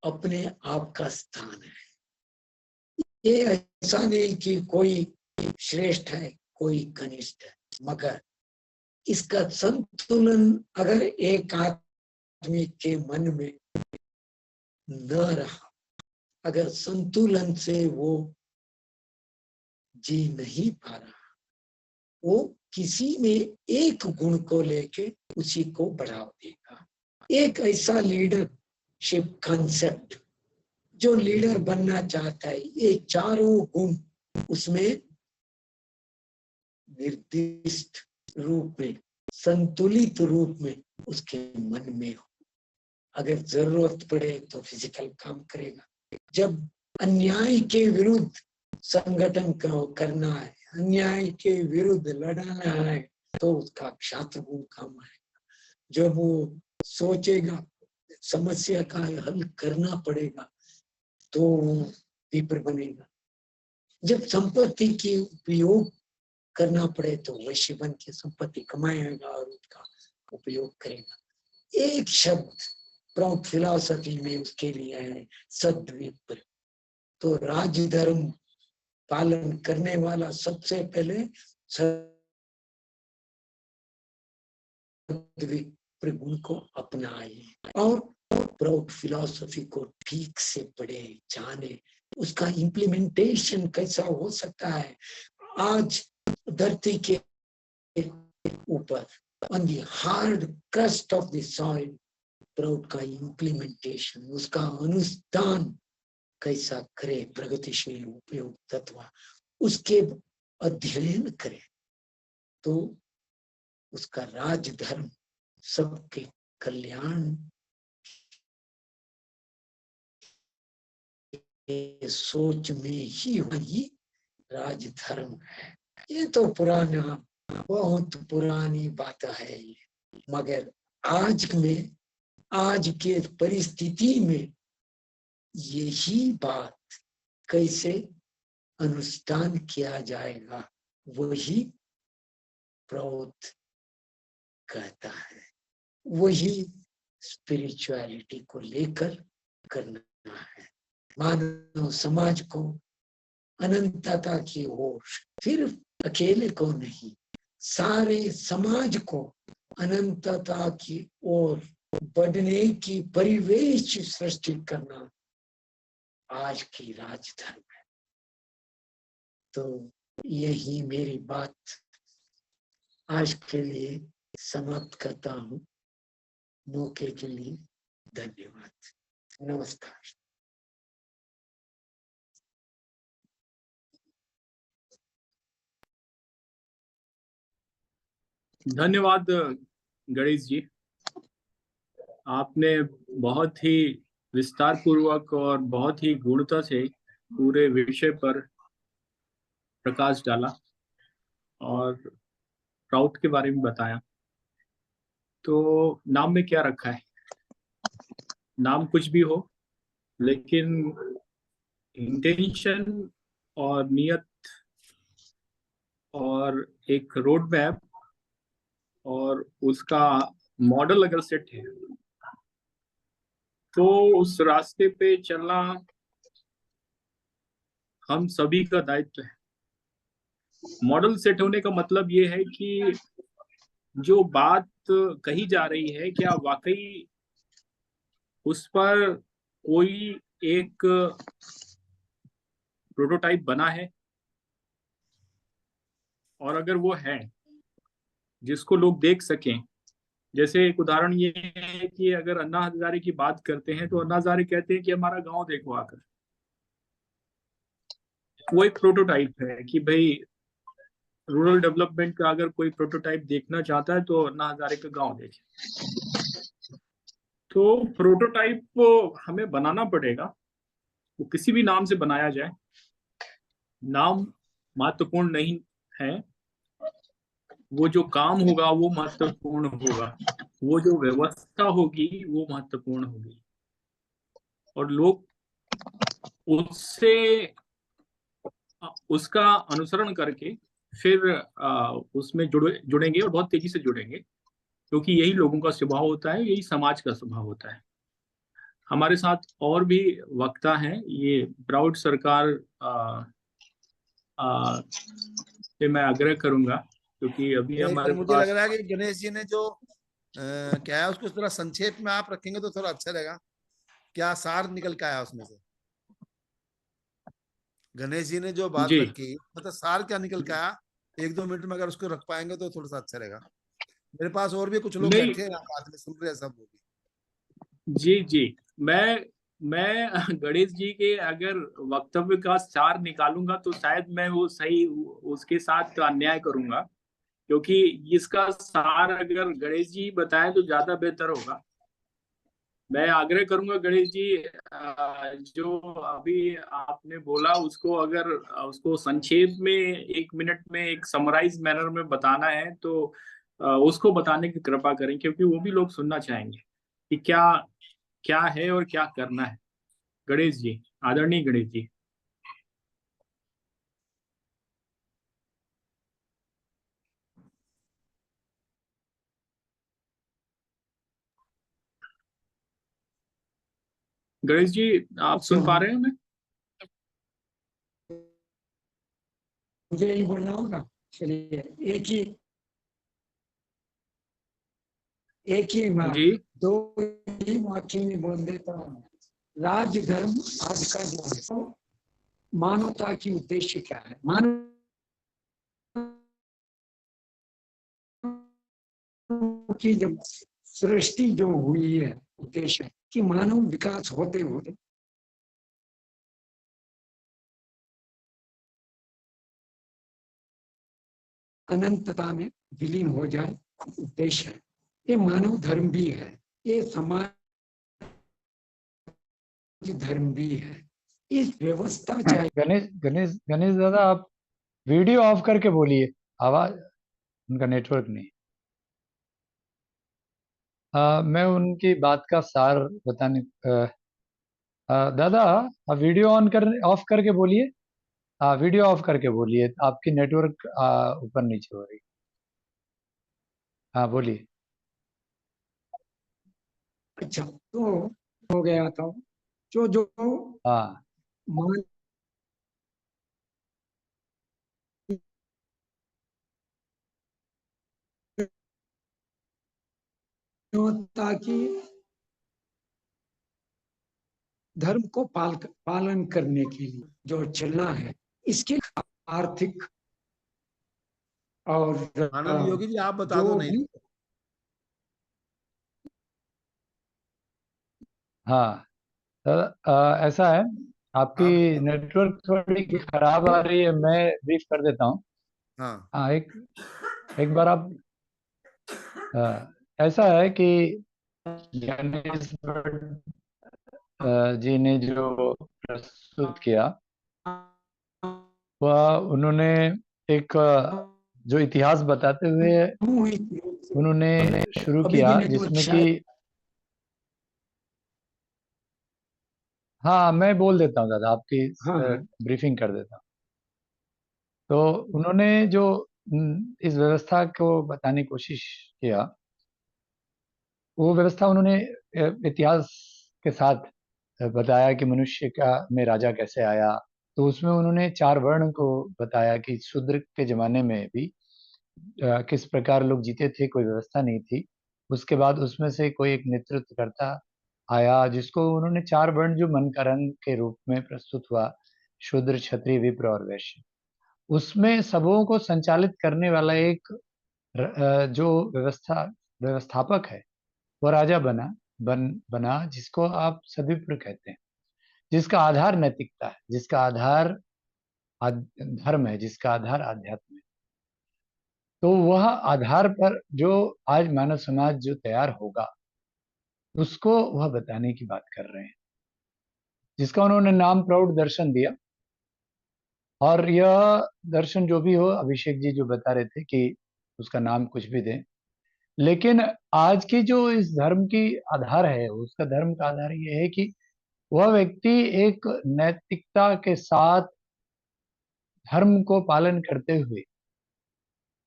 अपने आप का स्थान है। ये ऐसा नहीं कि कोई श्रेष्ठ है कोई कनिष्ठ है, मगर इसका संतुलन अगर एक आदमी के मन में न रहा, अगर संतुलन से वो जी नहीं पा रहा, वो किसी में एक गुण को लेके उसी को बढ़ावा देगा। एक ऐसा लीडरशिप कंसेप्ट, जो लीडर बनना चाहता है, ये चारों गुण उसमें निर्दिष्ट रूप में, संतुलित रूप में उसके मन में हो। अगर जरूरत पड़े तो फिजिकल काम करेगा। जब अन्याय के विरुद्ध संगठन करना है, अन्याय के विरुद्ध लड़ना है, तो उसका क्षात्र गुण काम आएगा। जब वो सोचेगा समस्या का हल करना पड़ेगा तो विप्र बनेगा। जब संपत्ति की उपयोग करना पड़े तो वैश्य बन के संपत्ति कमाएगा और उसका उपयोग करेगा। एक शब्द प्रॉप फिलॉसफी में उसके लिए है सद्विप्र। तो राजधर्म पालन करने वाला सबसे पहले सद्विप्र गुण को अपनाए और प्रॉप फिलॉसफी को ठीक से पढ़े, जाने, उसका इम्प्लीमेंटेशन कैसा हो सकता है। आज धरती के ऊपर on the hard crust of the soil proud का इम्प्लीमेंटेशन, उसका अनुष्ठान कैसा करे, प्रगतिशील उपयोग तत्व उसके अध्ययन करे, तो उसका राजधर्म सबके कल्याण सोच में ही वही राजधर्म है। ये तो पुराना बहुत पुरानी बात है ये, मगर आज के परिस्थिति में यही बात कैसे अनुष्ठान किया जाएगा वही प्रौध कहता है, वही स्पिरिचुअलिटी को लेकर करना है। मानव समाज को अनंतता की ओर, सिर्फ अकेले को नहीं, सारे समाज को अनंतता की ओर बढ़ने की परिवेश सृष्टि करना आज की राजधर्म है। तो यही मेरी बात आज के लिए समाप्त करता हूं। मौके के लिए धन्यवाद। नमस्कार। धन्यवाद गणेश जी, आपने बहुत ही विस्तार पूर्वक और बहुत ही गूढ़ता से पूरे विषय पर प्रकाश डाला और प्राउड के बारे में बताया। तो नाम में क्या रखा है, नाम कुछ भी हो, लेकिन इंटेंशन और नियत और एक रोड मैप और उसका मॉडल अगर सेट है तो उस रास्ते पे चलना हम सभी का दायित्व है। मॉडल सेट होने का मतलब ये है कि जो बात कही जा रही है क्या वाकई उस पर कोई एक प्रोटोटाइप बना है, और अगर वो है जिसको लोग देख सकें। जैसे एक उदाहरण ये है कि अगर अन्ना हजारे की बात करते हैं तो अन्ना हजारे कहते हैं कि हमारा गांव देखो आकर। वो एक प्रोटोटाइप है कि भाई रूरल डेवलपमेंट का अगर कोई प्रोटोटाइप देखना चाहता है तो अन्ना हजारे का गांव देखे। तो प्रोटोटाइप हमें बनाना पड़ेगा, वो किसी भी नाम से बनाया जाए, नाम महत्वपूर्ण नहीं है, वो जो काम होगा वो महत्वपूर्ण होगा, वो जो व्यवस्था होगी वो महत्वपूर्ण होगी, और लोग उससे उसका अनुसरण करके फिर उसमें जुड़ेंगे और बहुत तेजी से जुड़ेंगे, क्योंकि यही लोगों का स्वभाव होता है, यही समाज का स्वभाव होता है। हमारे साथ और भी वक्ता हैं, ये प्राउड सरकार से मैं आग्रह करूंगा, क्योंकि अभी हमारे मुझे पास लग रहा है कि गणेश जी ने जो क्या है उसको थोड़ा संक्षेप में आप रखेंगे तो थोड़ा अच्छा रहेगा। क्या सार निकल के आया उसमें से? गणेश जी ने जो बात रखी, मतलब सार क्या निकल के आया, 1-2 मिनट में अगर उसको रख पाएंगे तो थोड़ा सा अच्छा रहेगा। मेरे पास और भी कुछ लोग बैठे हैं बाद में सुन रहे हैं सब। जी जी, मैं गणेश जी के अगर वक्तव्य का सार निकालूंगा तो शायद मैं वो सही उसके साथ अन्याय करूंगा, क्योंकि इसका सार अगर गणेश जी बताएं तो ज्यादा बेहतर होगा। मैं आग्रह करूंगा गणेश जी, जो अभी आपने बोला उसको अगर उसको संक्षेप में 1 मिनट में एक समराइज मैनर में बताना है तो उसको बताने की कृपा करें, क्योंकि वो भी लोग सुनना चाहेंगे कि क्या क्या है और क्या करना है। गणेश जी, आदरणीय गणेश जी। गणेश जी, आप सुन पा रहे हैं हमें? मुझे यही बोलना होगा। चलिए एक ही जी, दो ही वाक्य में बोल देता हूँ। राजधर्म आज का जो है तो मानवता की उद्देश्य क्या है? मानव की जब सृष्टि जो हुई है, उद्देश्य है कि मानव विकास होते होते अनंतता में विलीन हो जाए, उद्देश्य है। ये मानव धर्म भी है, ये समाज धर्म भी है। इस व्यवस्था चाहिए। गणेश गणेश गणेश दादा, आप वीडियो ऑफ करके बोलिए, आवाज उनका नेटवर्क नहीं। मैं उनकी बात का सार बताने दादा, आप वीडियो ऑन कर ऑफ करके बोलिए। वीडियो ऑफ करके बोलिए, आपकी नेटवर्क ऊपर नीचे हो रही। हाँ बोलिए। अच्छा, तो हो गया था जो जो हाँ मानवता की धर्म को पालन करने के लिए जो चलना है, इसके आर्थिक और आनंद योगी जी आप बता जो दो नहीं भी तो। हाँ ऐसा है, आपकी आप नेटवर्क थोड़ी खराब आ रही है, मैं ब्रीफ कर देता हूँ। हाँ हाँ, एक बार आप ऐसा है कि गणेश भट्ट जी ने जो प्रस्तुत किया, वह उन्होंने एक जो इतिहास बताते हुए सामूहिक रूप से उन्होंने शुरू अभी भी किया, नेटवर्क जिसमें कि शायद हाँ मैं बोल देता हूँ दादा, आपकी हाँ ब्रीफिंग कर देता हूँ। तो उन्होंने जो इस व्यवस्था को बताने की कोशिश किया, वो व्यवस्था उन्होंने इतिहास के साथ बताया कि मनुष्य का में राजा कैसे आया। तो उसमें उन्होंने चार वर्ण को बताया कि शूद्र के जमाने में भी किस प्रकार लोग जीते थे, कोई व्यवस्था नहीं थी। उसके बाद उसमें से कोई एक नेतृत्वकर्ता आया, जिसको उन्होंने चार वर्ण जो मन का रंग के रूप में प्रस्तुत हुआ, शूद्र क्षत्रिय विप्र और वैश्य, उसमें सबों को संचालित करने वाला एक जो व्यवस्थापक है, वो राजा बना, जिसको आप सद्विप्र कहते हैं, जिसका आधार नैतिकता है, जिसका आधार धर्म है, जिसका आधार आध्यात्म है। तो वह आधार पर जो आज मानव समाज जो तैयार होगा, उसको वह बताने की बात कर रहे हैं, जिसका उन्होंने नाम प्रौढ़ दर्शन दिया। और यह दर्शन जो भी हो, अभिषेक जी जो बता रहे थे कि उसका नाम कुछ भी दें, लेकिन आज की जो इस धर्म की आधार है, उसका धर्म का आधार यह है कि वह व्यक्ति एक नैतिकता के साथ धर्म को पालन करते हुए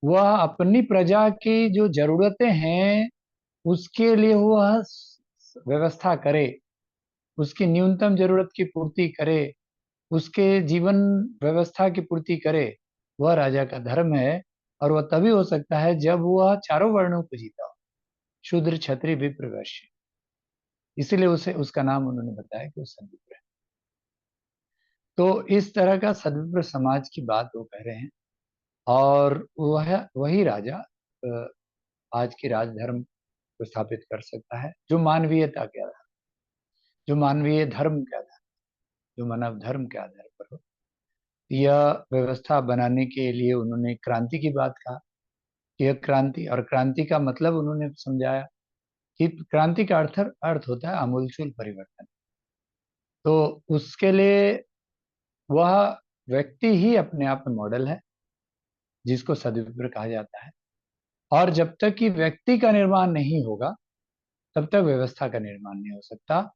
वह अपनी प्रजा की जो जरूरतें हैं उसके लिए वह व्यवस्था करे, उसकी न्यूनतम जरूरत की पूर्ति करे, उसके जीवन व्यवस्था की पूर्ति करे। वह राजा का धर्म है, और वह तभी हो सकता है जब वह चारों वर्णों को जीता हो, शूद्र क्षत्रिय विप्र वैश्य। इसीलिए उसे उसका नाम उन्होंने बताया कि वो सद्विप्र है। तो इस तरह का सद्विप्र समाज की बात वो कह रहे हैं। और वह वही राजा आज की राजधर्म को स्थापित कर सकता है, जो मानवीयता के आधार, जो मानवीय धर्म के आधार, जो मानव धर्म के आधार पर हो। यह व्यवस्था बनाने के लिए उन्होंने क्रांति की बात कहा। यह क्रांति, और क्रांति का मतलब उन्होंने समझाया कि क्रांति का अर्थ होता है आमूलचूल परिवर्तन। तो उसके लिए वह व्यक्ति ही अपने आप में मॉडल है, जिसको सद्विप्र कहा जाता है। और जब तक कि व्यक्ति का निर्माण नहीं होगा, तब तक व्यवस्था का निर्माण नहीं हो सकता।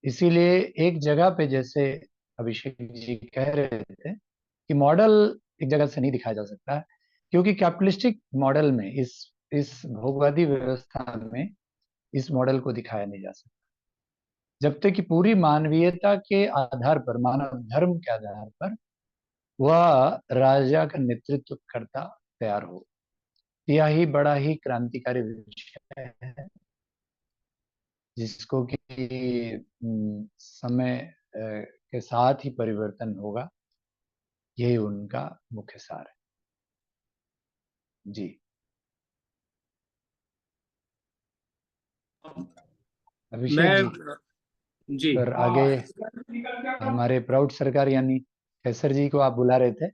इसीलिए एक जगह पे, जैसे अभिषेक जी कह रहे थे, कि मॉडल एक जगह से नहीं दिखाया जा सकता, क्योंकि कैपिटलिस्टिक मॉडल में, इस भोगवादी व्यवस्था में इस मॉडल को दिखाया नहीं जा सकता जब तक कि पूरी मानवीयता के आधार पर, मानव धर्म के आधार पर वह राजा का नेतृत्व करता तैयार हो। यह ही बड़ा ही क्रांतिकारी विषय है, जिसको कि समय के साथ ही परिवर्तन होगा। यही उनका मुख्य सार है जी। अभिषेक जी, मैं जी फिर आगे हमारे प्राउड सरकार यानी कैसर जी को आप बुला रहे थे।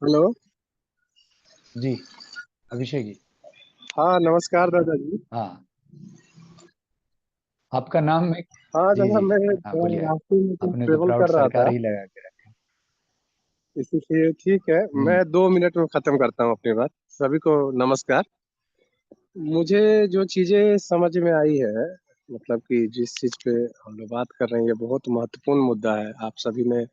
हेलो। जी अभिषेक जी। हाँ नमस्कार दादाजी। हाँ, आपका नाम है। हाँ जी दादा, जी, मैं हाँ बोलिए। रास्ते में कुछ आपने तो ट्रेवल प्राउड कर रहा सरकार था, ही लगा के रखा। इसीलिए ठीक है, मैं 2 मिनट में खत्म करता हूँ अपनी बात। सभी को नमस्कार। मुझे जो चीजें समझ में आई है, मतलब कि जिस चीज पे हम लोग बात कर रहे हैं, ये बहुत महत्वपूर्ण मुद्दा है। आप सभी ने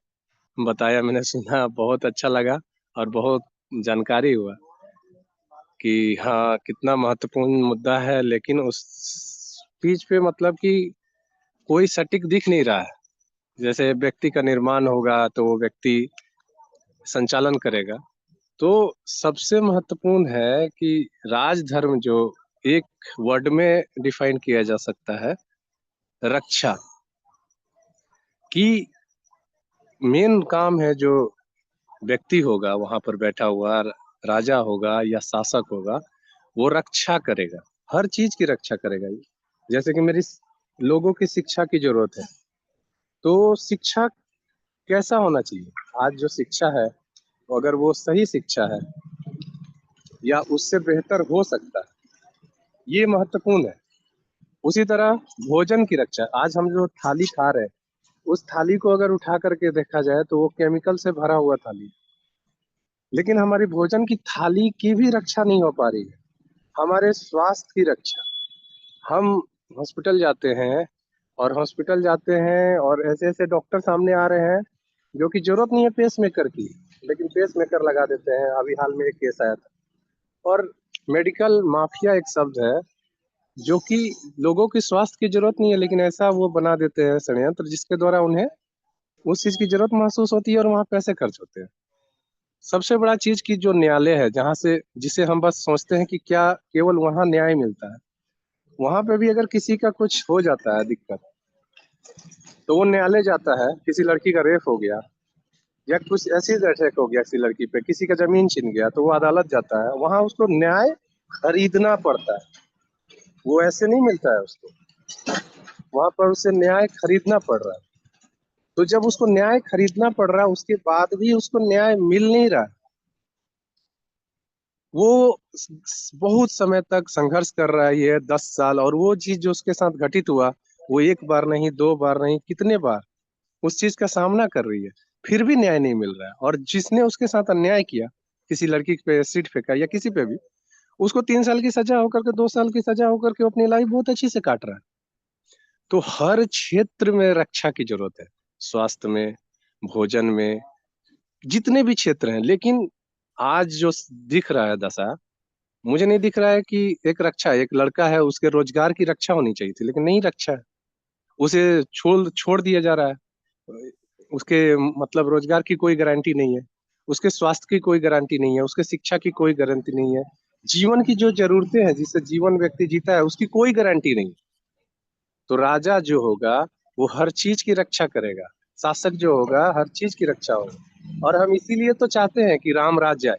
बताया, मैंने सुना, बहुत अच्छा लगा और बहुत जानकारी हुआ कि हाँ, कितना महत्वपूर्ण मुद्दा है। लेकिन उस चीज पे मतलब कि कोई सटीक दिख नहीं रहा है। जैसे व्यक्ति का निर्माण होगा तो वो व्यक्ति संचालन करेगा। तो सबसे महत्वपूर्ण है कि राजधर्म जो एक वर्ड में डिफाइन किया जा सकता है, रक्षा की मेन काम है। जो व्यक्ति होगा वहां पर बैठा हुआ, राजा होगा या शासक होगा, वो रक्षा करेगा, हर चीज की रक्षा करेगा। जैसे कि मेरी लोगों की शिक्षा की जरूरत है, तो शिक्षा कैसा होना चाहिए? आज जो शिक्षा है, अगर वो सही शिक्षा है या उससे बेहतर हो सकता है, ये महत्वपूर्ण है। उसी तरह भोजन की रक्षा। आज हम जो थाली खा रहे हैं, उस थाली को अगर उठा करके देखा जाए तो वो केमिकल से भरा हुआ थाली, लेकिन हमारी भोजन की थाली की भी रक्षा नहीं हो पा रही है। हमारे स्वास्थ्य की रक्षा, हम हॉस्पिटल जाते हैं और ऐसे ऐसे डॉक्टर सामने आ रहे हैं जो कि जरूरत नहीं है पेस मेकर की, लेकिन पेस मेकर लगा देते हैं। अभी हाल में एक केस आया था। और मेडिकल माफिया एक शब्द है, जो कि लोगों की स्वास्थ्य की जरूरत नहीं है, लेकिन ऐसा वो बना देते हैं षड्यंत्र जिसके द्वारा उन्हें उस चीज की जरूरत महसूस होती है और वहां पैसे खर्च होते हैं। सबसे बड़ा चीज की जो न्यायालय है, जहां से जिसे हम बस सोचते हैं कि क्या केवल वहां न्याय मिलता है, वहां पे भी अगर किसी का कुछ हो जाता है दिक्कत, तो वो न्यायालय जाता है। किसी लड़की का रेप हो गया या कुछ ऐसी अटैक हो गया किसी लड़की पे, किसी का जमीन छिन गया, तो वो अदालत जाता है। वहां उसको न्याय खरीदना पड़ता है, वो ऐसे नहीं मिलता है उसको। वहां पर उसे न्याय खरीदना पड़ रहा है। तो जब उसको न्याय खरीदना पड़ रहा है, उसके बाद भी उसको न्याय मिल नहीं रहा, वो बहुत समय तक संघर्ष कर रहा है, ये 10 साल। और वो चीज जो उसके साथ घटित हुआ, वो एक बार नहीं, 2 बार नहीं, कितने बार उस चीज का सामना कर रही है, फिर भी न्याय नहीं मिल रहा है। और जिसने उसके साथ अन्याय किया, किसी लड़की पे एसिड फेंका या किसी पे भी, उसको 3 साल की सजा होकर के, 2 साल की सजा होकर के अपनी लाइफ बहुत अच्छी से काट रहा है। तो हर क्षेत्र में रक्षा की जरूरत है, स्वास्थ्य में, भोजन में, जितने भी क्षेत्र हैं। लेकिन आज जो दिख रहा है दशा, मुझे नहीं दिख रहा है कि एक रक्षा, एक लड़का है उसके रोजगार की रक्षा होनी चाहिए थी, लेकिन नहीं रक्षा है। उसे छोड़ छोड़ दिया जा रहा है। उसके मतलब रोजगार की कोई गारंटी नहीं है, उसके स्वास्थ्य की कोई गारंटी नहीं है, उसके शिक्षा की कोई गारंटी नहीं है, जीवन की जो जरूरतें हैं, जिससे जीवन व्यक्ति जीता है, उसकी कोई गारंटी नहीं। तो राजा जो होगा वो हर चीज की रक्षा करेगा, शासक जो होगा हर चीज की रक्षा होगा। और हम इसीलिए तो चाहते हैं कि राम राज्य आए।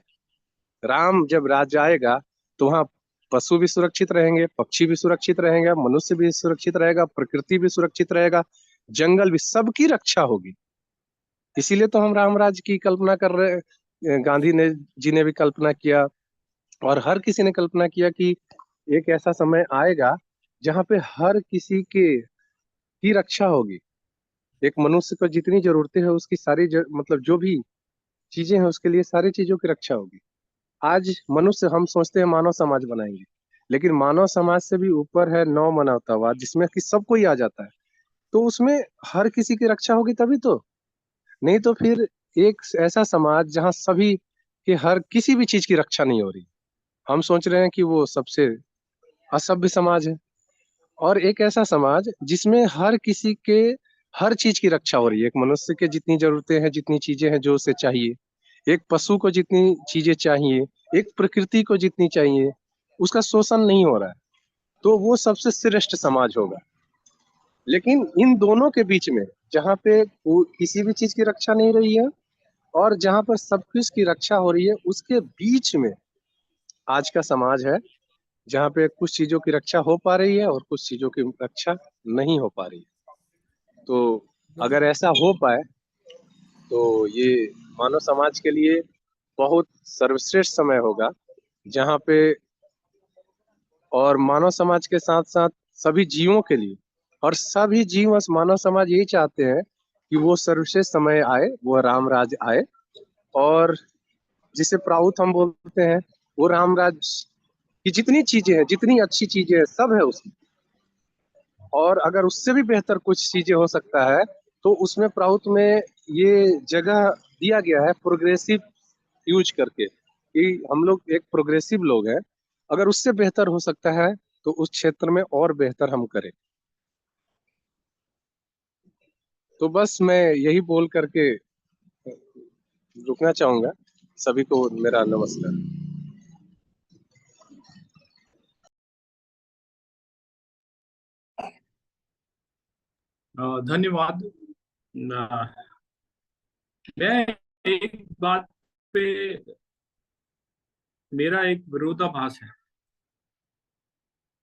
राम जब राज्य आएगा तो वहाँ पशु भी सुरक्षित रहेंगे, पक्षी भी सुरक्षित रहेंगे, मनुष्य भी सुरक्षित रहेगा, प्रकृति भी सुरक्षित रहेगा, जंगल भी, सबकी रक्षा होगी। इसीलिए तो हम राम राज्य की कल्पना कर रहे हैं। गांधी ने जी ने भी कल्पना किया, और हर किसी ने कल्पना किया कि एक ऐसा समय आएगा जहाँ पे हर किसी के की रक्षा होगी। एक मनुष्य को जितनी जरूरतें हैं उसकी सारी मतलब जो भी चीजें हैं उसके लिए सारी चीजों की रक्षा होगी। आज मनुष्य, हम सोचते हैं मानव समाज बनाएंगे, लेकिन मानव समाज से भी ऊपर है नव मानवतावाद, जिसमें कि सब कोई आ जाता है। तो उसमें हर किसी की रक्षा होगी तभी तो, नहीं तो फिर एक ऐसा समाज जहाँ सभी के हर किसी भी चीज की रक्षा नहीं हो रही, हम सोच रहे हैं कि वो सबसे असभ्य समाज है। और एक ऐसा समाज जिसमें हर किसी के हर चीज की रक्षा हो रही है। एक मनुष्य के जितनी जरूरतें हैं, जितनी चीजें हैं जो उसे चाहिए, एक पशु को जितनी चीजें चाहिए, एक प्रकृति को जितनी चाहिए, उसका शोषण नहीं हो रहा है, तो वो सबसे श्रेष्ठ समाज होगा। लेकिन इन दोनों के बीच में, जहाँ पे किसी भी चीज की रक्षा नहीं रही है और जहाँ पर सब कुछ की रक्षा हो रही है, उसके बीच में आज का समाज है, जहाँ पे कुछ चीजों की रक्षा हो पा रही है और कुछ चीजों की रक्षा नहीं हो पा रही है। तो अगर ऐसा हो पाए तो ये मानव समाज के लिए बहुत सर्वश्रेष्ठ समय होगा, जहाँ पे, और मानव समाज के साथ साथ सभी जीवों के लिए, और सभी जीव मानव समाज यही चाहते हैं कि वो सर्वश्रेष्ठ समय आए, वो राम राज आए। और जिसे प्राहुत हम बोलते हैं, वो रामराज की जितनी चीजें हैं, जितनी अच्छी चीजें हैं, सब है उसमें। और अगर उससे भी बेहतर कुछ चीजें हो सकता है तो उसमें प्राउत में ये जगह दिया गया है प्रोग्रेसिव यूज करके, कि हम लोग एक प्रोग्रेसिव लोग हैं, अगर उससे बेहतर हो सकता है तो उस क्षेत्र में और बेहतर हम करें। तो बस मैं यही बोल करके रुकना चाहूंगा। सभी को मेरा नमस्कार। धन्यवाद। मैं एक बात पे, मेरा एक विरोधाभास है,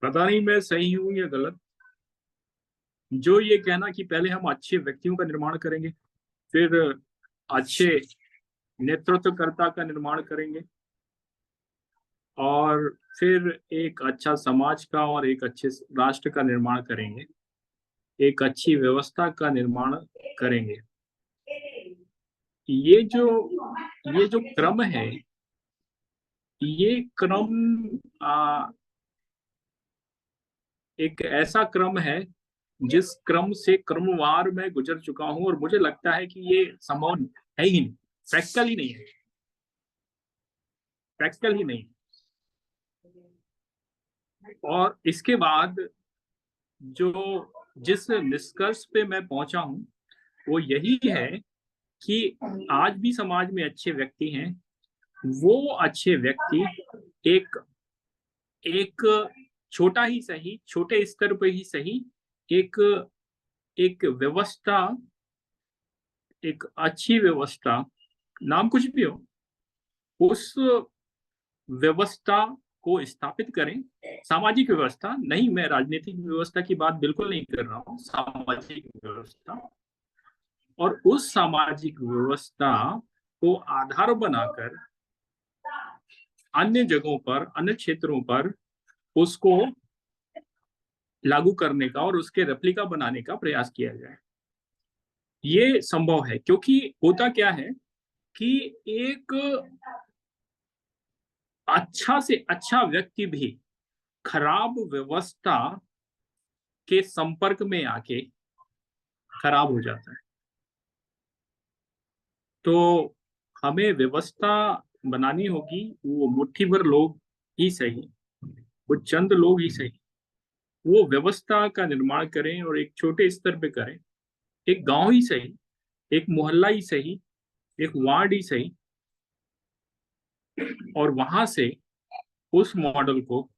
पता नहीं मैं सही हूं या गलत। जो ये कहना कि पहले हम अच्छे व्यक्तियों का निर्माण करेंगे, फिर अच्छे नेतृत्वकर्ता का निर्माण करेंगे, और फिर एक अच्छा समाज का और एक अच्छे राष्ट्र का निर्माण करेंगे, एक अच्छी व्यवस्था का निर्माण करेंगे। ये जो क्रम है, ये क्रम एक ऐसा क्रम है जिस क्रम से क्रमवार मैं गुजर चुका हूं, और मुझे लगता है कि ये संभव है ही नहीं, प्रैक्टिकल ही नहीं है, प्रैक्टिकल ही नहीं। और इसके बाद जो जिस निष्कर्ष पे मैं पहुंचा हूं वो यही है कि आज भी समाज में अच्छे व्यक्ति हैं। वो अच्छे व्यक्ति एक एक छोटा ही सही, छोटे स्तर पे ही सही, एक एक व्यवस्था, एक अच्छी व्यवस्था, नाम कुछ भी हो, उस व्यवस्था को स्थापित करें। सामाजिक व्यवस्था नहीं, मैं राजनीतिक व्यवस्था की बात बिल्कुल नहीं कर रहा हूँ, सामाजिक व्यवस्था। और उस सामाजिक व्यवस्था को आधार बनाकर अन्य जगहों पर, अन्य क्षेत्रों पर उसको लागू करने का और उसके रेप्लिका बनाने का प्रयास किया जाए। ये संभव है, क्योंकि होता क्या है कि एक अच्छा से अच्छा व्यक्ति भी खराब व्यवस्था के संपर्क में आके खराब हो जाता है। तो हमें व्यवस्था बनानी होगी, वो मुट्ठी भर लोग ही सही, वो चंद लोग ही सही, वो व्यवस्था का निर्माण करें, और एक छोटे स्तर पे करें, एक गांव ही सही, एक मोहल्ला ही सही, एक वार्ड ही सही, और वहां से उस मॉडल को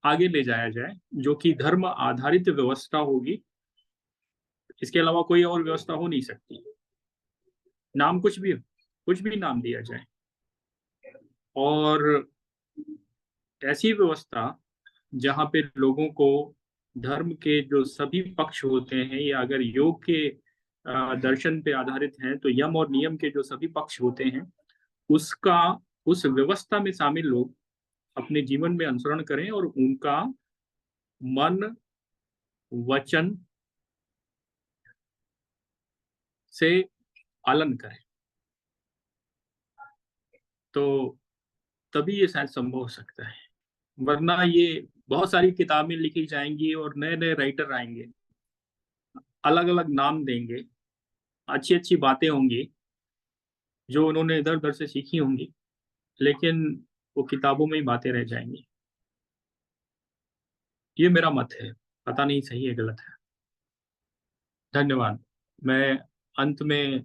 आगे ले जाया जाए, जो कि धर्म आधारित व्यवस्था होगी। इसके अलावा कोई और व्यवस्था हो नहीं सकती। नाम कुछ भी नाम दिया जाए, और ऐसी व्यवस्था जहाँ पे लोगों को धर्म के जो सभी पक्ष होते हैं, या अगर योग के दर्शन पे आधारित हैं तो यम और नियम के जो सभी पक्ष होते हैं, उसका उस व्यवस्था में शामिल लोग अपने जीवन में अनुसरण करें, और उनका मन वचन से पालन करें, तो तभी ये शायद संभव हो सकता है। वरना ये बहुत सारी किताबें लिखी जाएंगी और नए नए राइटर आएंगे, अलग अलग नाम देंगे, अच्छी अच्छी बातें होंगी जो उन्होंने इधर उधर से सीखी होंगी, लेकिन वो किताबों में ही बातें रह जाएंगी। ये मेरा मत है, पता नहीं सही है गलत है। धन्यवाद। मैं अंत में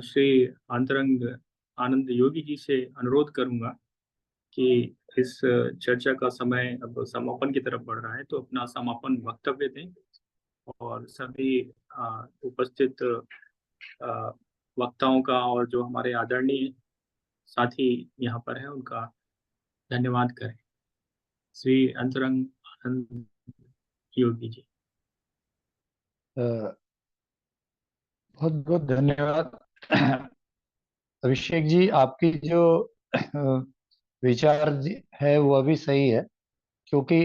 श्री अंतरंग आनंद योगी जी से अनुरोध करूंगा कि इस चर्चा का समय अब समापन की तरफ बढ़ रहा है, तो अपना समापन वक्तव्य दें, और सभी उपस्थित वक्ताओं का और जो हमारे आदरणीय साथी यहाँ पर हैं उनका धन्यवाद करें। श्री अंतरंग आनंद योगी जी। बहुत बहुत धन्यवाद अभिषेक जी। आपकी जो विचार है वो अभी सही है, क्योंकि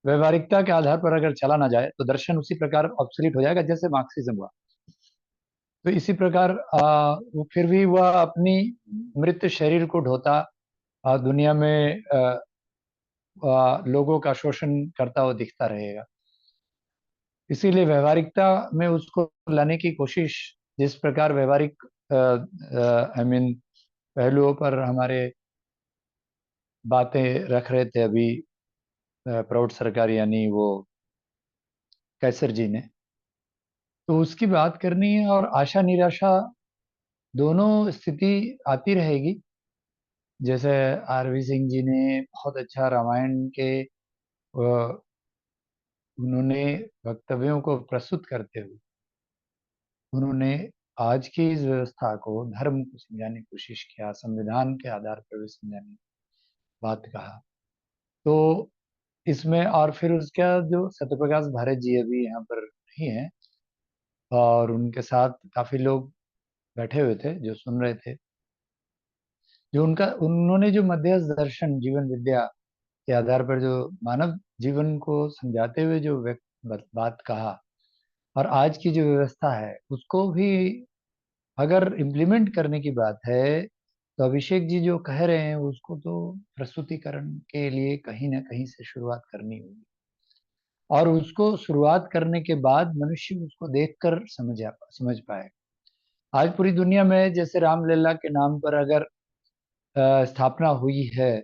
व्यवहारिकता के आधार पर अगर चला ना जाए तो दर्शन उसी प्रकार ऑब्सोलीट हो जाएगा जैसे मार्क्सिज्म हुआ। तो इसी प्रकार वो फिर भी वह अपनी मृत शरीर को ढोता दुनिया में लोगों का शोषण करता हुआ दिखता रहेगा। इसीलिए व्यवहारिकता में उसको लाने की कोशिश, जिस प्रकार व्यवहारिक आई मीन पहलुओं पर हमारे बातें रख रहे थे अभी प्रौढ़ सरकार यानी वो कैसर जी ने, तो उसकी बात करनी है। और आशा निराशा दोनों स्थिति आती रहेगी। जैसे आरवी सिंह जी ने बहुत अच्छा रामायण के उन्होंने वक्तव्यों को प्रस्तुत करते हुए उन्होंने आज की इस व्यवस्था को धर्म को समझाने की कोशिश किया, संविधान के आधार पर भी समझाने की बात कहा। तो इसमें और फिर उसका जो सत्यप्रकाश भारत जी अभी यहाँ पर नहीं है और उनके साथ काफी लोग बैठे हुए थे जो सुन रहे थे, जो उन्होंने जो मध्यस्थ दर्शन जीवन विद्या के आधार पर जो मानव जीवन को समझाते हुए जो बात कहा और आज की जो व्यवस्था है उसको भी अगर इम्प्लीमेंट करने की बात है तो अभिषेक जी जो कह रहे हैं उसको तो प्रस्तुतिकरण के लिए कहीं ना कहीं से शुरुआत करनी होगी और उसको शुरुआत करने के बाद मनुष्य उसको देखकर समझ पाए। आज पूरी दुनिया में जैसे रामलला के नाम पर अगर स्थापना हुई है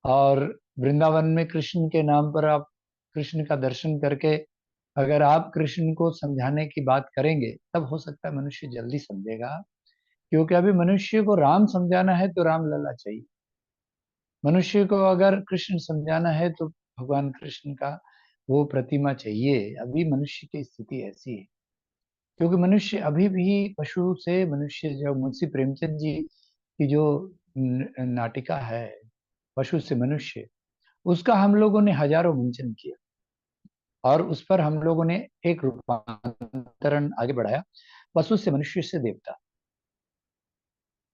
और वृंदावन में कृष्ण के नाम पर आप कृष्ण का दर्शन करके अगर आप कृष्ण को समझाने की बात करेंगे तब हो सकता है मनुष्य जल्दी समझेगा, क्योंकि अभी मनुष्य को राम समझाना है तो रामलला चाहिए, मनुष्य को अगर कृष्ण समझाना है तो भगवान कृष्ण का वो प्रतिमा चाहिए। अभी मनुष्य की स्थिति ऐसी है क्योंकि मनुष्य अभी भी पशु से मनुष्य, जो मुंशी प्रेमचंद जी की जो नाटिका है पशु से मनुष्य, उसका हम लोगों ने हजारों मंचन किया और उस पर हम लोगों ने एक रूपांतरण आगे बढ़ाया, पशु से मनुष्य से देवता।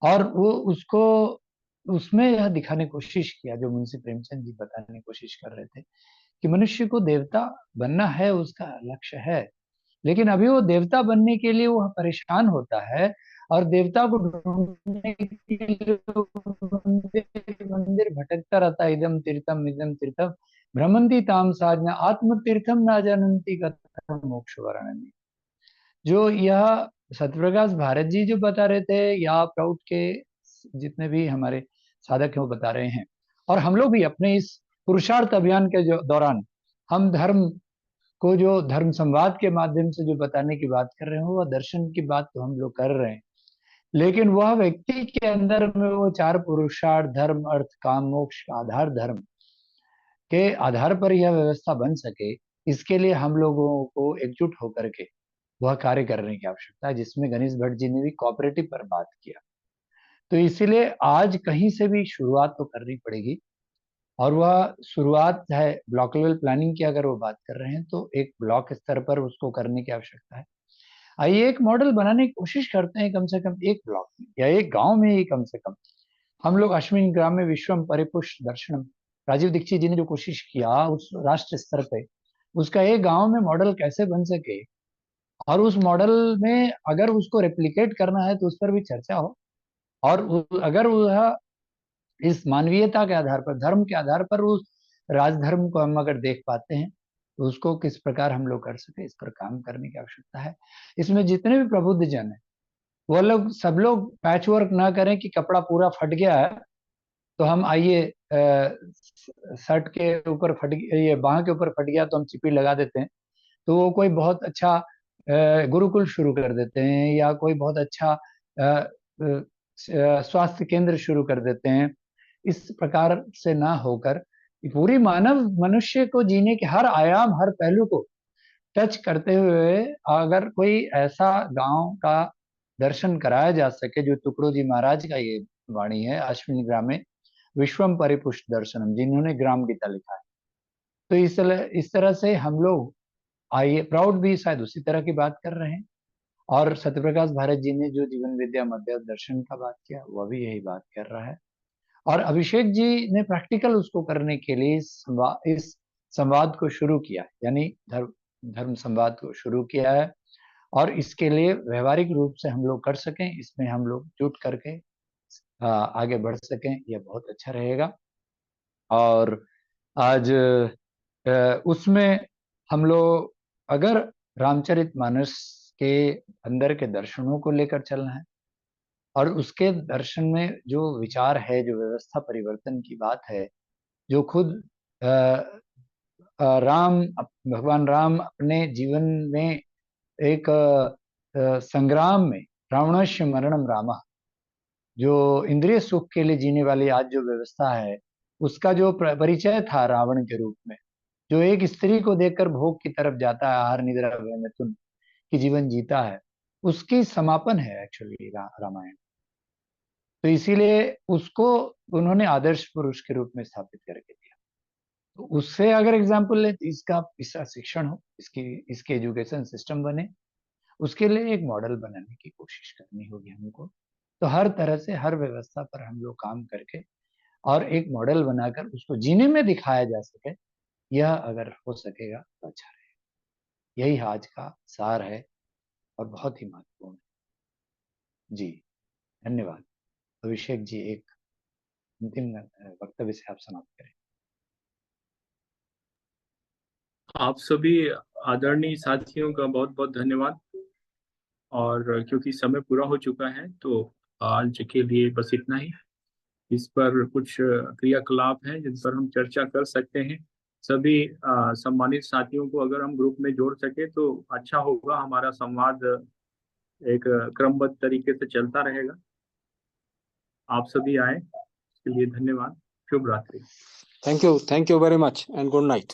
और वो उसको उसमें यह दिखाने की कोशिश किया जो मुंशी प्रेमचंद जी बताने की कोशिश कर रहे थे कि मनुष्य को देवता बनना है, उसका लक्ष्य है, लेकिन अभी वो देवता बनने के लिए वो परेशान होता है और देवता को ढूंढने के लिए मंदिर मंदिर भटकता रहता है। इदम तीर्थम भ्रमंती ताम साधना आत्म तीर्थम ना जानती कथम मोक्ष वरणनी। जो यह सत्यप्रकाश भारत जी जो बता रहे थे या प्राउड के जितने भी हमारे साधक हैं वो बता रहे हैं, और हम लोग भी अपने इस पुरुषार्थ अभियान के जो दौरान हम धर्म को जो धर्म संवाद के माध्यम से जो बताने की बात कर रहे हैं वह दर्शन की बात तो हम लोग कर रहे हैं, लेकिन वह व्यक्ति के अंदर में वो चार पुरुषार्थ धर्म अर्थ काम मोक्ष आधार धर्म के आधार पर यह व्यवस्था बन सके, इसके लिए हम लोगों को एकजुट होकर के वह कार्य करने की आवश्यकता है, जिसमें गणेश भट्ट जी ने भी कोऑपरेटिव पर बात किया। तो इसीलिए आज कहीं से भी शुरुआत तो करनी पड़ेगी और वह शुरुआत है ब्लॉक लेवल प्लानिंग की। अगर वो बात कर रहे हैं तो एक ब्लॉक स्तर पर उसको करने की आवश्यकता है। आइए एक मॉडल बनाने की कोशिश करते हैं, कम से कम एक ब्लॉक में या एक गांव में ही कम से कम हम लोग अश्विन ग्राम में विश्वम परिपुष्ट दर्शनम राजीव दीक्षित जी ने जो कोशिश किया उस राष्ट्र स्तर पे, उसका एक गांव में मॉडल कैसे बन सके और उस मॉडल में अगर उसको रेप्लिकेट करना है तो उस पर भी चर्चा हो। और अगर वह इस मानवीयता के आधार पर धर्म के आधार पर उस राजधर्म को हम अगर देख पाते हैं तो उसको किस प्रकार हम लोग कर सके, इस पर काम करने की आवश्यकता है। इसमें जितने भी प्रबुद्ध जन है वो लोग सब लोग पैच वर्क ना करें कि कपड़ा पूरा फट गया है तो हम आइए शर्ट के ऊपर फट ये बाह के ऊपर फट गया तो हम चिपी लगा देते हैं, तो वो कोई बहुत अच्छा गुरुकुल शुरू कर देते हैं या कोई बहुत अच्छा स्वास्थ्य केंद्र शुरू कर देते हैं। इस प्रकार से ना होकर पूरी मानव मनुष्य को जीने के हर आयाम हर पहलू को टच करते हुए अगर कोई ऐसा गांव का दर्शन कराया जा सके, जो टुकड़ो जी महाराज का ये वाणी है अश्विनी ग्राम में विश्वम परिपुष्ट दर्शनम, जिन्होंने ग्राम गीता लिखा है। तो इस तरह से हम लोग आइए प्राउड भी शायद उसी तरह की बात कर रहे हैं और सत्यप्रकाश भारत जी ने जो जीवन विद्या मध्य दर्शन का बात किया वह भी यही बात कर रहा है। और अभिषेक जी ने प्रैक्टिकल उसको करने के लिए इस संवाद को शुरू किया, यानी धर्म संवाद को शुरू किया है। और इसके लिए व्यवहारिक रूप से हम लोग कर सकें, इसमें हम लोग जुट करके आगे बढ़ सकें, यह बहुत अच्छा रहेगा। और आज उसमें हम लोग अगर रामचरितमानस के अंदर के दर्शनों को लेकर चलना है और उसके दर्शन में जो विचार है, जो व्यवस्था परिवर्तन की बात है, जो खुद भगवान राम अपने जीवन में एक संग्राम में रावणस्य मरणम रामा, जो इंद्रिय सुख के लिए जीने वाली आज जो व्यवस्था है, उसका जो परिचय था रावण के रूप में, जो एक स्त्री को देखकर भोग की तरफ जाता है, आहार निद्रा भय मिथुन की जीवन जीता है, उसकी समापन है एक्चुअली रामायण। तो इसीलिए उसको उन्होंने आदर्श पुरुष के रूप में स्थापित करके दिया। तो उससे अगर एग्जाम्पल ले, इसका शिक्षण हो, इसके एजुकेशन सिस्टम बने, उसके लिए एक मॉडल बनाने की कोशिश करनी होगी हमको। तो हर तरह से हर व्यवस्था पर हम लोग काम करके और एक मॉडल बनाकर उसको जीने में दिखाया जा सके, यह अगर हो सकेगा तो अच्छा रहेगा। यही आज का सार है और बहुत ही महत्वपूर्ण है। जी धन्यवाद। अभिषेक जी, एक अंतिम वक्तव्य से आप समाप्त करें। आप सभी आदरणीय साथियों का बहुत बहुत धन्यवाद। और क्योंकि समय पूरा हो चुका है तो आज के लिए बस इतना ही। इस पर कुछ क्रियाकलाप हैं जिन पर हम चर्चा कर सकते हैं। सभी सम्मानित साथियों को अगर हम ग्रुप में जोड़ सके तो अच्छा होगा, हमारा संवाद एक क्रमबद्ध तरीके से चलता रहेगा। आप सभी आए इसके लिए धन्यवाद। शुभ रात्रि। Thank you very much and good night.